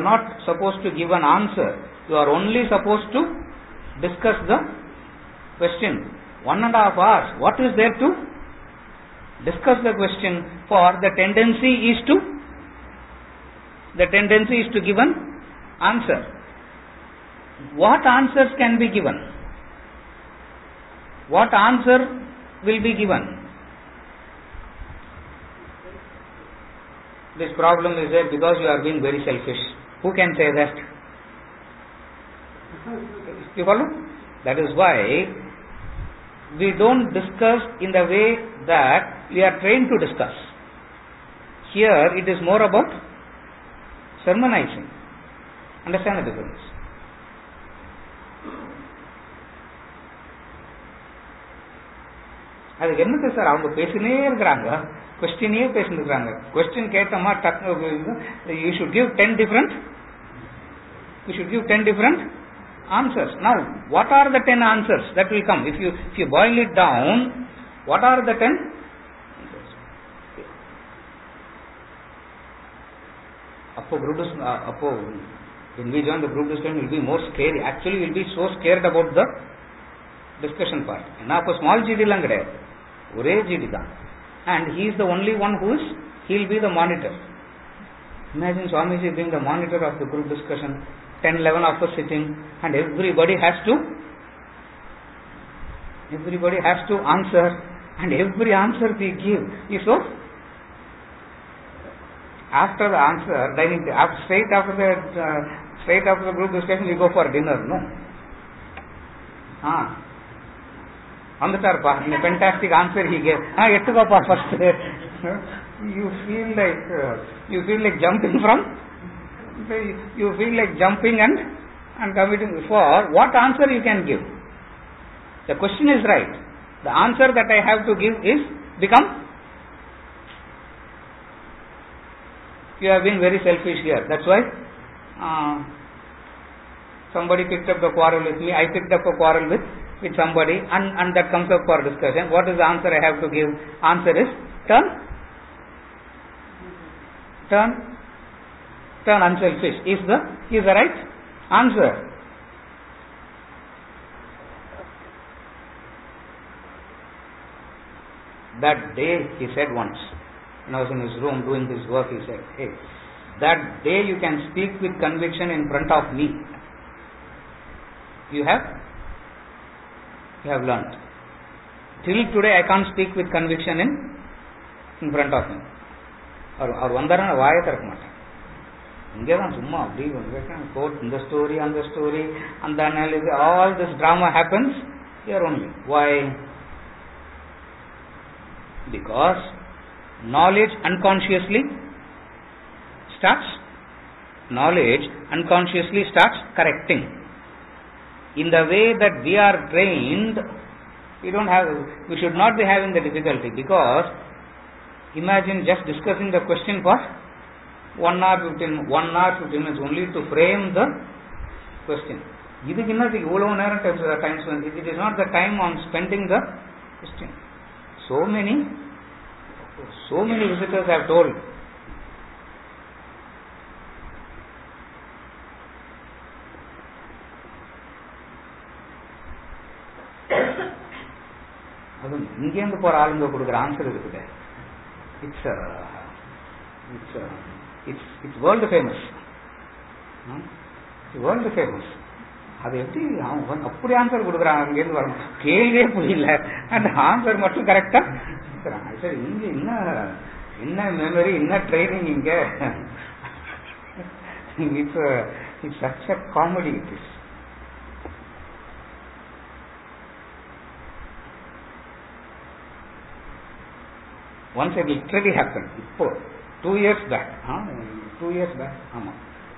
not supposed to give an answer. You are only supposed to discuss the question. 1.5 hours. What is there to discuss the question for? The tendency is to give an answer. What answers can be given? What answer will be given? This problem is there because you are being very selfish. Who can say that? You follow? That is why we don't discuss in the way that we are trained to discuss. Here it is more about sermonizing. Understand the difference? அதுக்கு என்னது sir அவங்க பேசினே இருக்கிறாங்க, கொஸ்டினே பேசிட்டு இருக்கிறாங்க. Question கேட்டோமா you should give 10 different answers. Now what are the 10 answers that will come? If you boil it down, what are the 10 answers? Appo when we join the group discussion, it will be more scary. Actually, we will be so scared about the discussion part. ஏன்னா அப்போ small ஜிடிலாம் கிடையாது, ஒரே GT தான். And he is the only one he will be the monitor. Imagine Swamiji being the monitor of the group discussion, 10-11 of us sitting, and everybody has to answer, and every answer we give is so. After the answer, straight after the group discussion, we go for dinner. No. Vandutarpa, in a fantastic answer he gave. Ettukopa first. You feel like jumping and committing. For what answer you can give? The question is right. The answer that I have to give is become. You have been very selfish here. That's why somebody picked up the quarrel with me. I picked up a quarrel with somebody, and that comes up for discussion. What is the answer I have to give? Answer is turn unselfish. Is the right answer. That day he said once, when I was in his room doing his work, he said, "Hey, that day you can speak with conviction in front of me. You have learnt. Till today I can't speak with conviction in front of him." அவர் வந்தாருன்னா வாயை திறக்க மாட்டேன். இங்கே தான் சும்மா அப்படி code இந்த story அந்த ஸ்டோரி அந்த analysis, all this drama happens here only. Why? Because knowledge unconsciously starts correcting. In the way that we are trained, we should not be having the difficulty, because imagine just discussing the question for 1 hour 15 minutes only to frame the question. இதுக்கு என்னத்துக்கு இவ்வளவு நேரம் time spend? It is not the time on spending the question. So many visitors have told, அதுவும் இங்கேருந்து போற ஆளுங்க கொடுக்குற answer இருக்குது. It's world famous. World famous. அது எப்படி அப்படி ஆன்சர் கொடுக்குறாங்க? அங்கேருந்து வரணும், கேள்வியே புரியல, அந்த ஆன்சர் மட்டும் கரெக்டா இருக்கிறாங்க. சரி, இங்க என்ன மெமரி, என்ன ட்ரைனிங் இங்க? It's such a comedy it is. Once it literally happened. இப்போ 2 years back. 2 years back. ஆமா,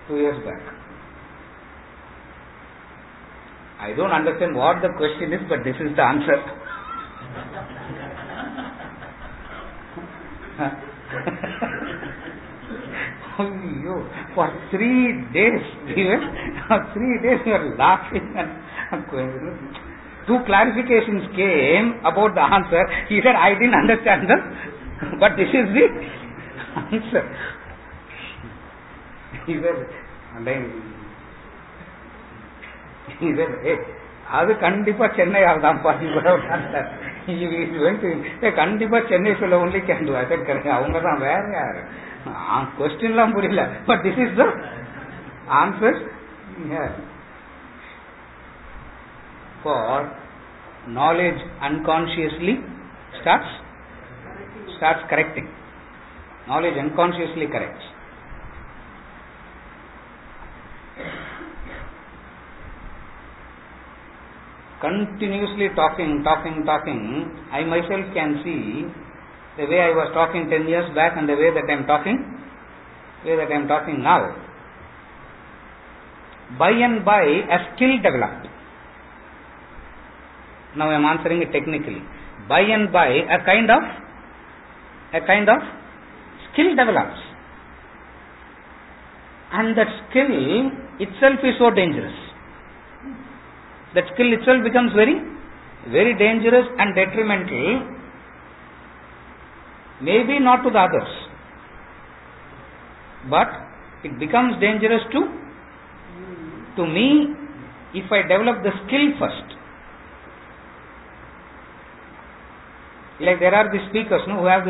2 years back. I don't understand what the question is, but this is the answer. For 3 days we were laughing and two clarifications came about the answer. He said, I didn't understand them, but this is the answer. He said, hey, அது கண்டிப்பா சென்னை ஆகுதான்ப்பா. கண்டிப்பா சென்னை சொல்ல only can to. அவங்க தான், வேற யாரு? கொஸ்டின்லாம் புரியல, but this is the answer. For knowledge unconsciously starts correcting. Knowledge unconsciously corrects. Continuously talking, I myself can see the way I was talking 10 years back and the way that I am talking now. By and by a skill developed. Now I am answering it technically. By and by a kind of skill develops, and that skill itself is so dangerous. That skill itself becomes very, very dangerous and detrimental, maybe not to the others, but it becomes dangerous to me if I develop the skill first. Like there are these speakers, who have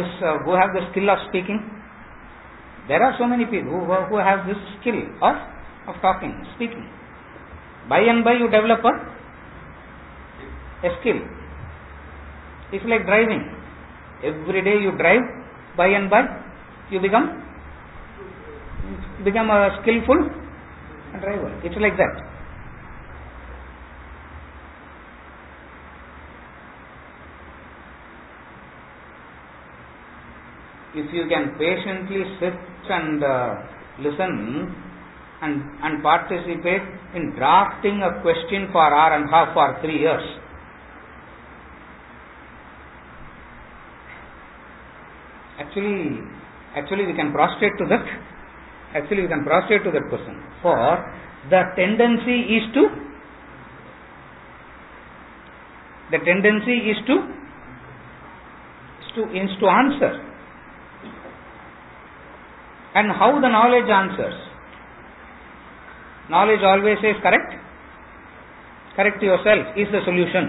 the skill of speaking. There are so many people who have this skill of talking, speaking. By and by you develop a skill. It's like driving. Every day you drive, by and by you become a skillful driver. It's like that. If you can patiently sit and listen and participate in drafting a question for hour and a half or 3 years, actually we can prostrate to that. Actually we can prostrate to that person. For the tendency is to answer. And how the knowledge answers? Knowledge always says correct yourself is the solution.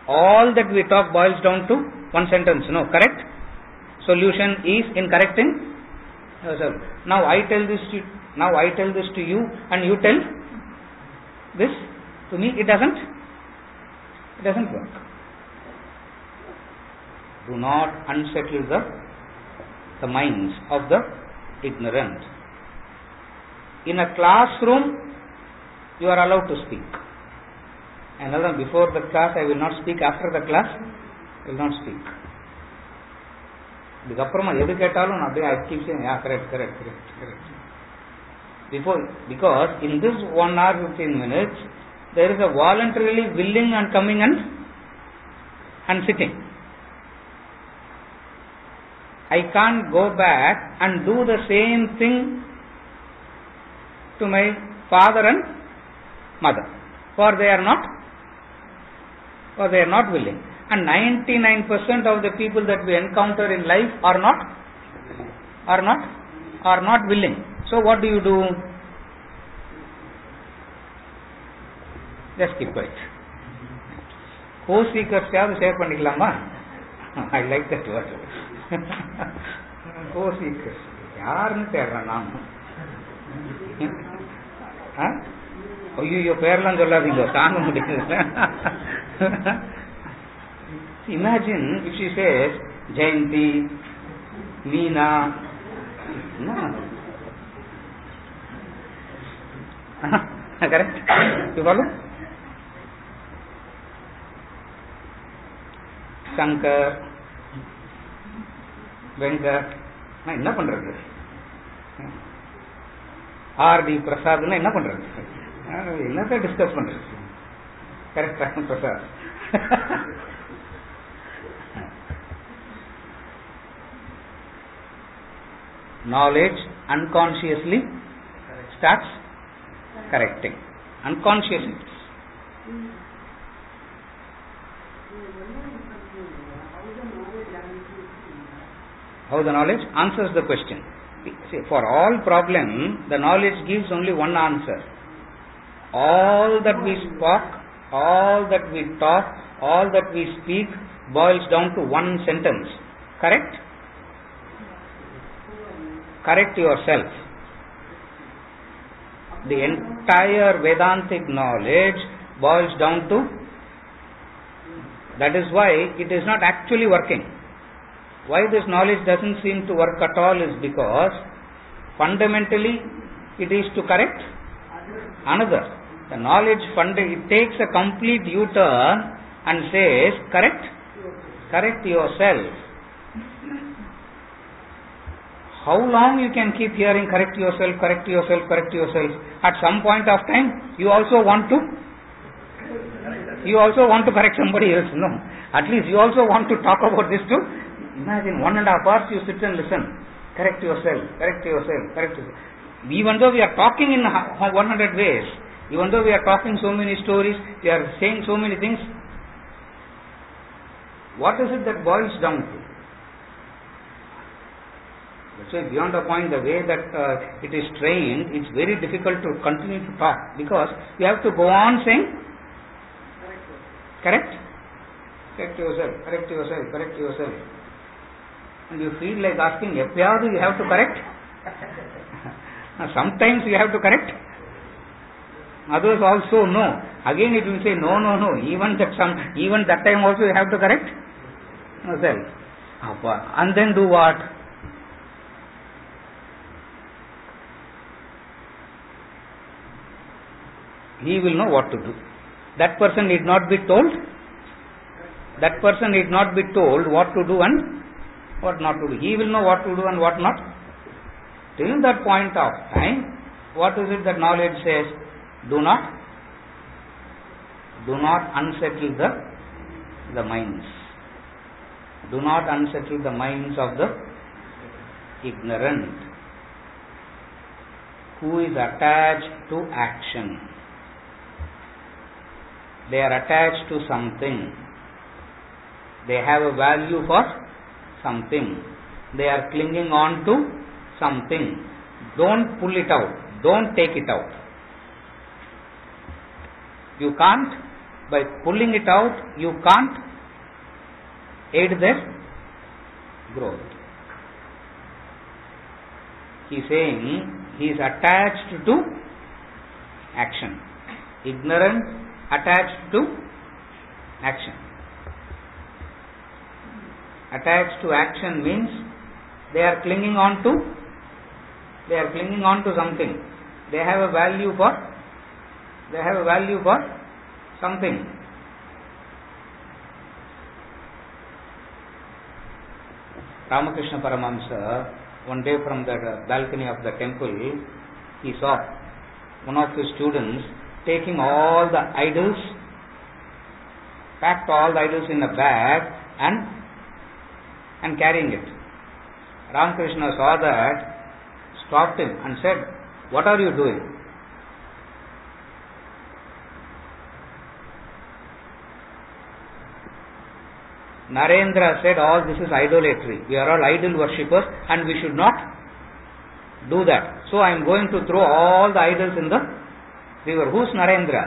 All that we talk boils down to one sentence. No, correct solution is in correcting yourself. Now I tell this to you and you tell this to me. It doesn't work. Do not unsettle the minds of the ignorant. In a classroom you are allowed to speak. Another, before the class I will not speak, after the class I will not speak. இதுக்கப்புறமா எது கேட்டாலும் அப்படியே I keep saying correct. Because in this 1 hour 15 minutes there is a voluntarily willing and coming and sitting. I can't go back and do the same thing to my father and mother, for they are not willing. And 99% of the people that we encounter in life are not willing. So what do you do? Just keep quiet. Co-seekers யாவது save பண்ணிக்கலாமா? I like that word. Co-seekers யாருன்னு தேடுறேன் நான். ஐயோ பேரெல்லாம் சொல்லாதீங்க, தாங்க முடியல. Imagine if she says Jayanti, Meena. No. Correct? You follow? Shankar, Venkat. நான் என்ன பண்றது? R.D. பிரசாத்னா என்ன பண்றது? என்னத்தை டிஸ்கஸ் பண்றது? கரெக்டா Prasad? Knowledge unconsciously starts correcting. Unconsciously. How the knowledge answers the question. See, for all problem, the knowledge gives only one answer. All that we talk, all that we talk, all that we speak boils down to one sentence. Correct? Correct yourself. The entire Vedantic knowledge boils down to, that is why it is not actually working. Why this knowledge doesn't seem to work at all is because fundamentally it is to correct another. The knowledge it takes a complete U-turn and says, correct yourself. How long you can keep hearing correct yourself, correct yourself, correct yourself? At some point of time, you also want to correct somebody else. No. At least you also want to talk about this too. Imagine 1.5 hours you sit and listen. Correct yourself, correct yourself, correct yourself. Even though we are talking in 100 ways, even though we are talking so many stories, we are saying so many things, what is it that boils down to? That's why beyond the point, the way that it is trained, it's very difficult to continue to talk because you have to go on saying, correct yourself, correct yourself, correct yourself. And you feel like asking, eppayadu you have to correct? Sometimes you have to correct. Others also no. Again it will say no. Even that time also you have to correct yourself. And then do what? He will know what to do. That person need not be told. That person need not be told what to do and what not to do. He will know what to do and what not. Till that point of time, what is it that knowledge says? Do not unsettle the minds. Do not unsettle the minds of the ignorant who is attached to action. They are attached to something. They have a value for something. They are clinging on to something. Don't pull it out. Don't take it out. You can't, by pulling it out, you can't aid their growth. He is saying he is attached to action. Ignorant attached to action. Attached to action means they are clinging on to something. They have a value for something. Ramakrishna Paramahamsa, one day from the balcony of the temple, he saw one of his students taking all the idols, packed all the idols in a bag and carrying it. Ramakrishna saw that, stopped him and said, "What are you doing?" Narendra said, "All this is idolatry. We are all idol worshippers and we should not do that. So I am going to throw all the idols in the river." Who's Narendra?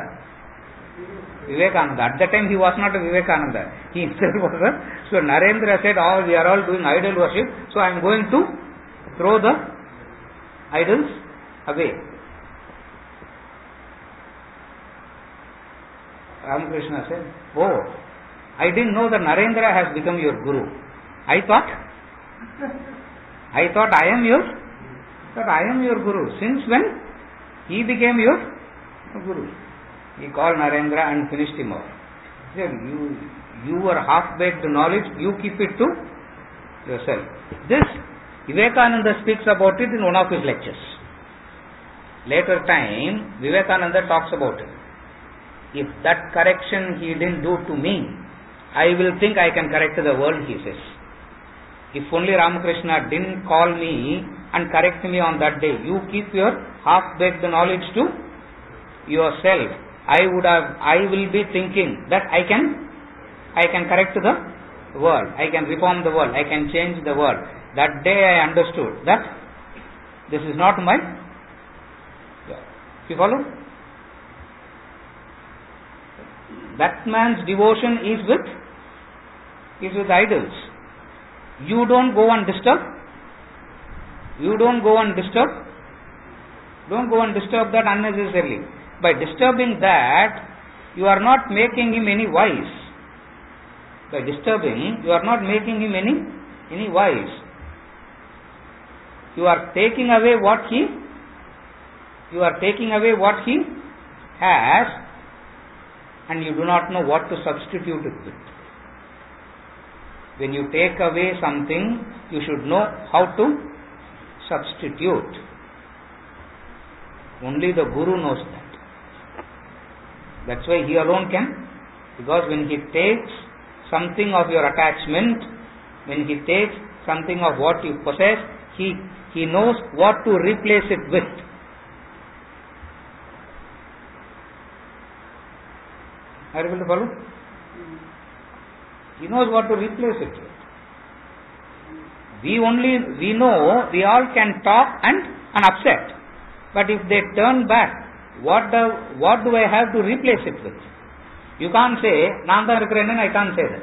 Vivekananda. At that time he was not a Vivekananda. He himself was a. So Narendra said, we are all doing idol worship. So I am going to throw the idols away. Ramakrishna said, "Oh, I didn't know that Narendra has become your guru. I thought I am your guru. Since when he became your guru?" He called Narendra and finished him off. He said, you were half-baked knowledge, you keep it to yourself. This Vivekananda speaks about it in one of his lectures. Later time, Vivekananda talks about it. If that correction he didn't do to me, I will think I can correct the world, he says. If only Ramakrishna didn't call me and correct me on that day, you keep your half-baked knowledge to yourself. I will be thinking that I can correct the world, I can reform the world, I can change the world. That day I understood that This is not my. You follow? That man's devotion is with idols. You don't go and disturb. Don't go and disturb that unnecessarily. By disturbing that, you are not making him any wise. By disturbing, you are not making him any wise. You are taking away what he has, and you do not know what to substitute it with. When you take away something, you should know how to substitute. Only the Guru knows that. That's why he alone can. Because when he takes something of your attachment, when he takes something of what you possess, he knows what to replace it with. Are you able to follow? He knows what to replace it with. We know we all can talk and upset. But if they turn back, what do I have to replace it with? You can't say, Nanda Rikrenan, I can't say that.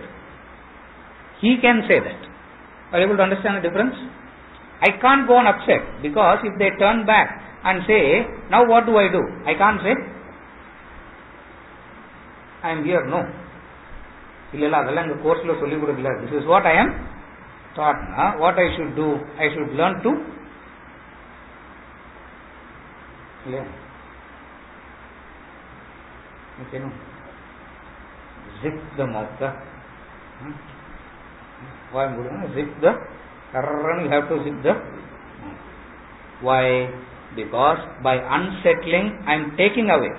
He can say that. Are you able to understand the difference? I can't go on upset, because if they turn back and say, now what do I do? I can't say, I am here, no. This is what I am taught. What I should do, I should learn to. Okay, no. Zip the mouth. Why am I going to zip the? You have to zip the. Why? Because by unsettling, I am taking away.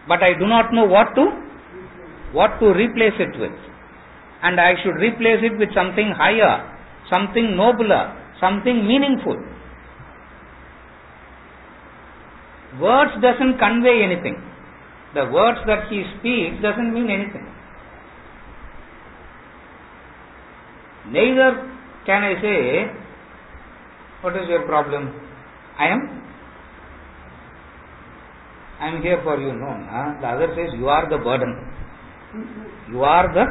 But I do not know what to replace it with. And I should replace it with something higher, something nobler, something meaningful. Words doesn't convey anything. The words that he speaks doesn't mean anything. Neither can I say, what is your problem? I am here for you. No. The other says, you are the burden. You are the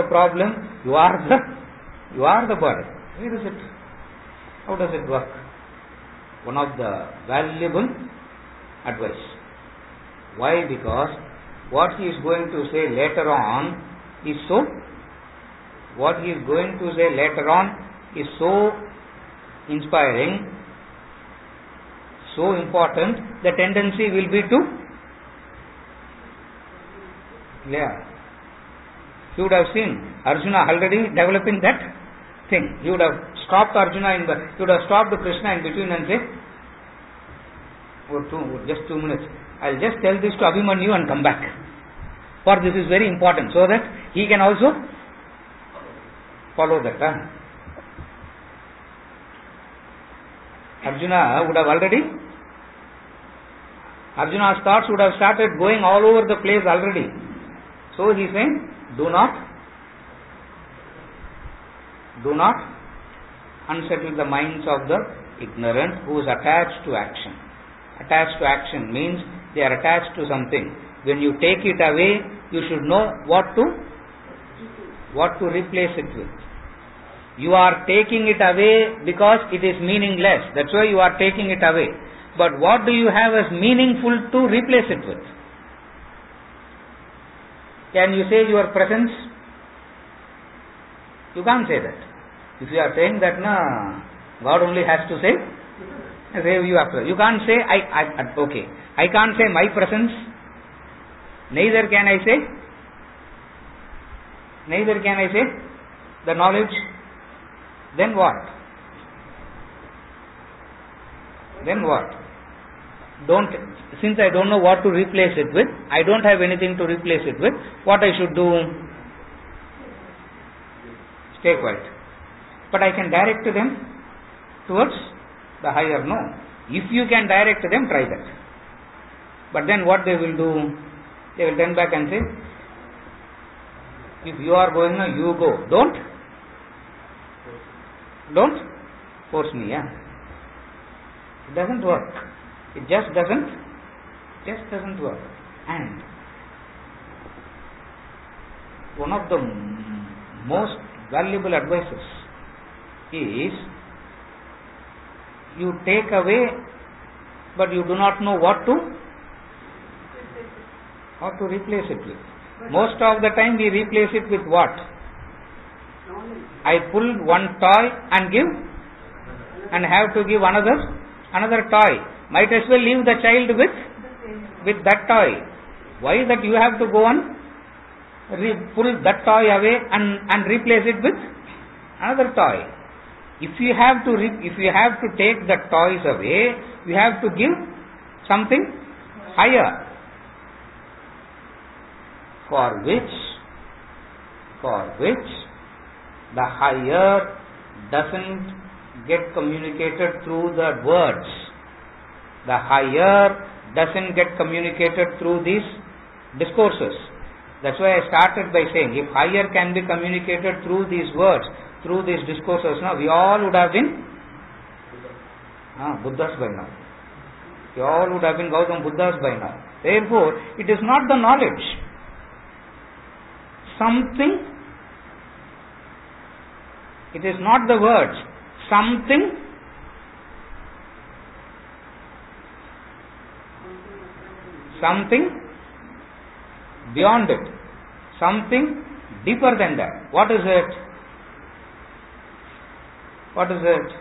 problem. You are the burden. Where is it? How does it work? One of the valuable advice. Why? Because what he is going to say later on is so inspiring, so important, the tendency will be to. You would have seen Arjuna already developing that thing. You would have stopped Krishna in between and say, just 2 minutes. I'll just tell this to Abhimanyu and come back. For this is very important, so that he can also follow that. Arjuna's thoughts would have started going all over the place already. So he is saying, do not unsettle the minds of the ignorant who is attached to action. Attached to action means they are attached to something. When you take it away, you should know what to replace it with. You are taking it away because it is meaningless. That's why you are taking it away. But what do you have as meaningful to replace it with? Can you say your presence? You can't say that. If you are saying that, God only has to save you after. You can't say, okay. I can't say my presence. Neither can I say the knowledge. Then what? Since I don't know what to replace it with, I don't have anything to replace it with, what I should do? Stay quiet. But I can direct them towards the higher. No. If you can direct them, try that. But then what they will do? They will turn back and say, if you are going, you go. Don't Don't force me, yeah. It doesn't work. It just doesn't work. And one of the most valuable advices is you take away, but you do not know what to replace it with. Most of the time we replace it with what? I pull one toy and have to give another toy. Might as well leave the child with that toy. Why that you have to go and pull that toy away and replace it with another toy? If you have to take the toys away, you have to give something higher, for which the higher doesn't get communicated through the words. The higher doesn't get communicated through these discourses. That's why I started by saying, if higher can be communicated through these words, through these discourses, now we all would have been Buddhas by now. We all would have been Gautam Buddhas by now. Therefore, it is not the knowledge. It is not the words. Something beyond it. Something deeper than that. What is it? What is it?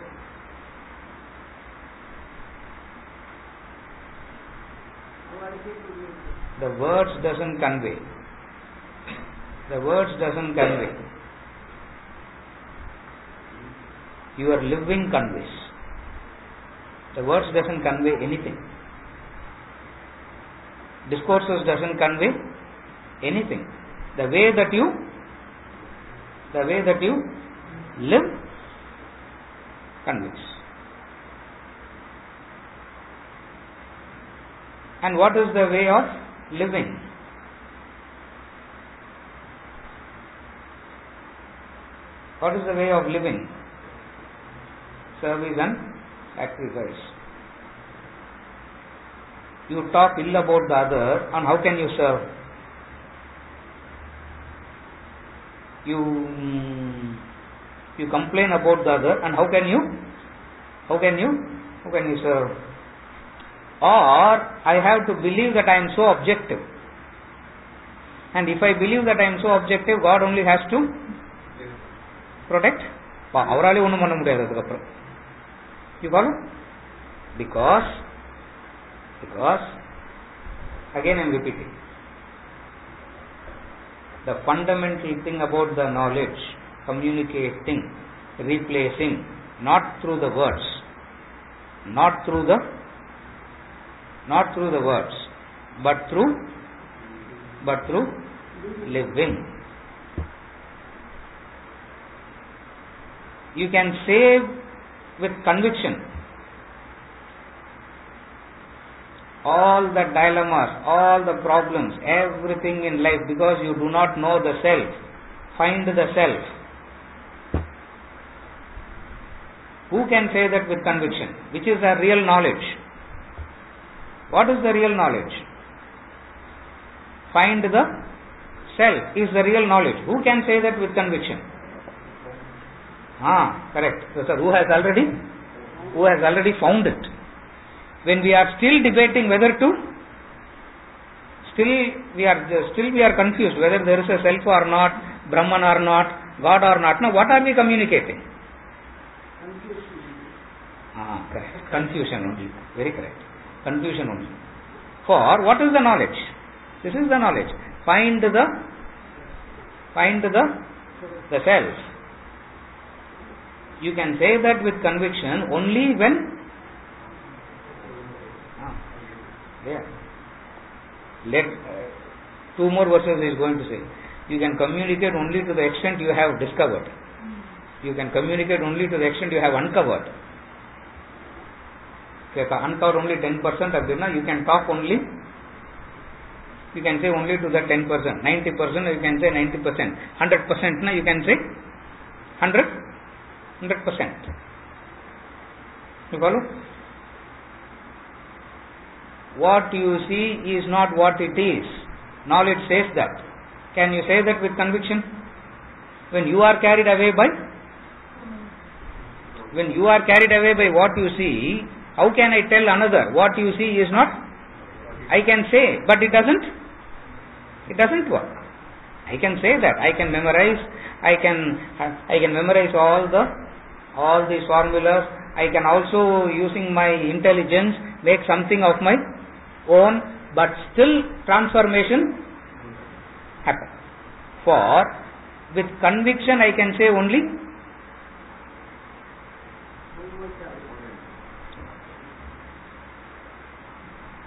The words doesn't convey. The words doesn't convey. Your living conveys. The words doesn't convey anything. Discourses doesn't convey anything. The way that you live conveys. And what is the way of living? What is the way of living? Service and sacrifice. You talk ill about the other, and how can you serve? You complain about the other, and how can you serve? Or I have to believe that I am so objective, and if I believe that I am so objective, God only has to protect. அவராலே ஒன்றும் பண்ண முடியாது அதுக்கப்புறம். You follow? Because again I am repeating, the fundamental thing about the knowledge, communicating, replacing, not through the words, not through the words, but through living. You can say with conviction all the dilemmas, all the problems, everything in life, because you do not know the self. Find the self. Who can say that with conviction? Which is the real knowledge? What is the real knowledge? Find the self is the real knowledge. Who can say that with conviction? Correct. So, sir, who has already found it? When we are still debating whether to, still we are confused whether there is a self or not, Brahman or not, God or not. Now, what are we communicating? Correct. Confusion only. Very correct. Confusion only. For what is the knowledge? This is the knowledge. Find the self. You can say that with conviction only when two more verses he is going to say. You can communicate only to the extent you have discovered. You can communicate only to the extent you have uncovered. If you uncover only 10%, you can talk only, you can say only to the 10%. 90%, you can say 90%. 100%, you can say 100%. 100%. You follow? What you see is not what it is. Knowledge says that. Can you say that with conviction? When you are carried away by what you see, how can I tell another what you see is not? I can say, but it doesn't work. I can say that. I can memorize all these formulas. I can also, using my intelligence, make something of my own, but still transformation happen. For with conviction I can say only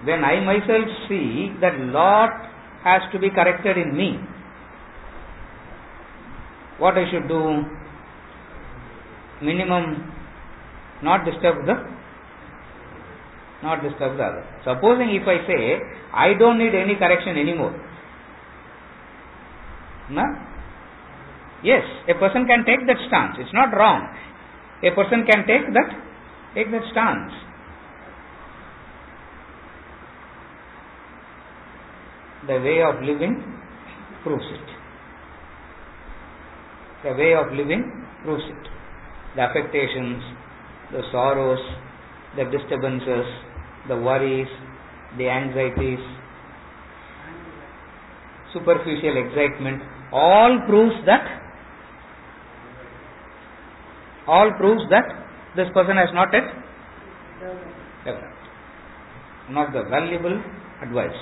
when I myself see that lot has to be corrected in me, what I should do? Minimum, not disturb the other. Supposing if I say, I don't need any correction anymore. No? Yes, a person can take that stance. It's not wrong. A person can take that stance. The way of living proves it. The way of living proves it. The affectations, the sorrows, the disturbances, the worries, the anxieties, superficial excitement, all proves that this person has not yet developed. One of the valuable advice.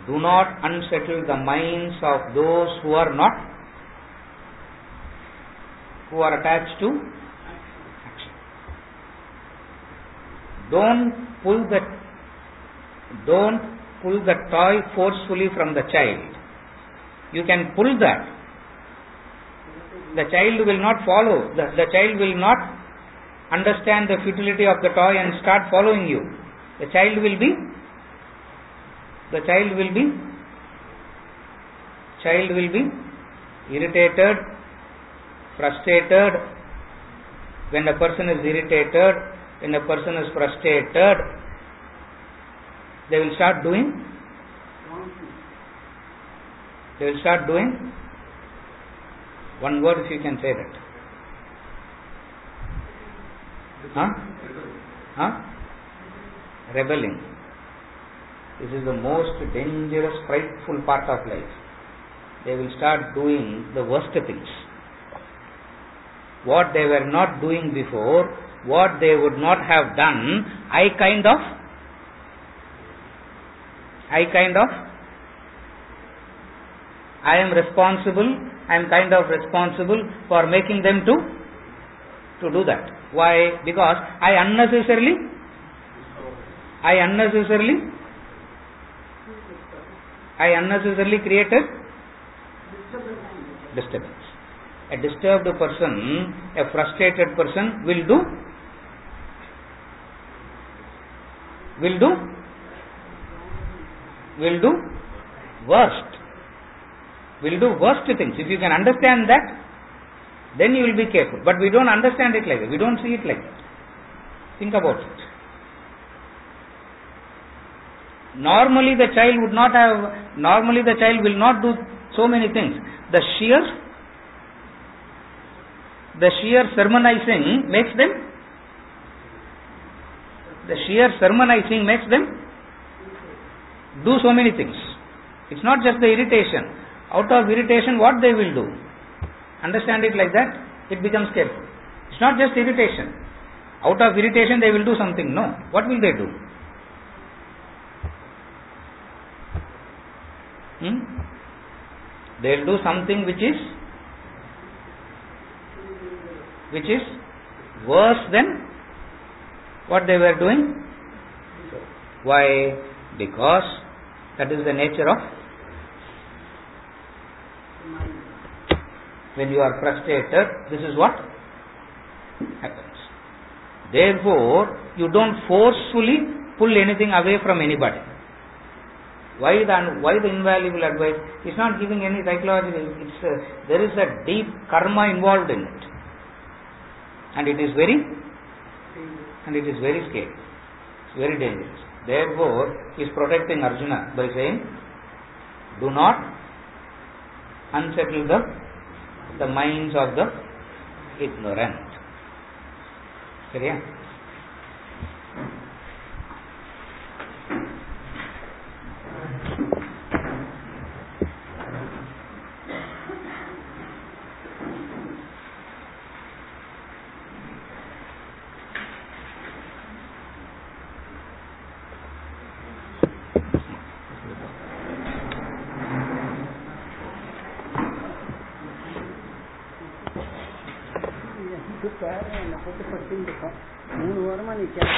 Do not unsettle the minds of those who are attached to action. Don't pull the toy forcefully from the child. You can pull that. The child will not follow. The child will not understand the futility of the toy and start following you. The child will be irritated, frustrated. When a person is irritated, when a person is frustrated, they will start doing one word, if you can say that. Rebelling. This is the most dangerous, frightful part of life. They will start doing the worst things. What they were not doing before, what they would not have done, I am kind of responsible for making them to do that. Why? Because I unnecessarily created disturbance. A disturbed person, a frustrated person will do worst things. If you can understand that, then you will be careful. But we don't understand it like that. We don't see it like that. Think about it. Normally the child will not do so many things. The sheer sermonizing makes them do so many things. It's not just the irritation. Out of irritation, what they will do? Understand it like that, it becomes careful. It's not just irritation. Out of irritation, they will do something. No. What will they do? They will do something which is worse than what they were doing. Why? Because that is the nature of when you are frustrated, this is what happens. Therefore, you don't forcefully pull anything away from anybody. Why the invaluable advice? It's not giving any psychological. There is a deep karma involved in it. and it is very scary. It's very dangerous. Therefore, he is protecting Arjuna by saying, do not unsettle the minds of the ignorant. சரியா? என்னை போட்டு பட்டின்னு இருக்கோம். 3 வாரமா நீ கேட்க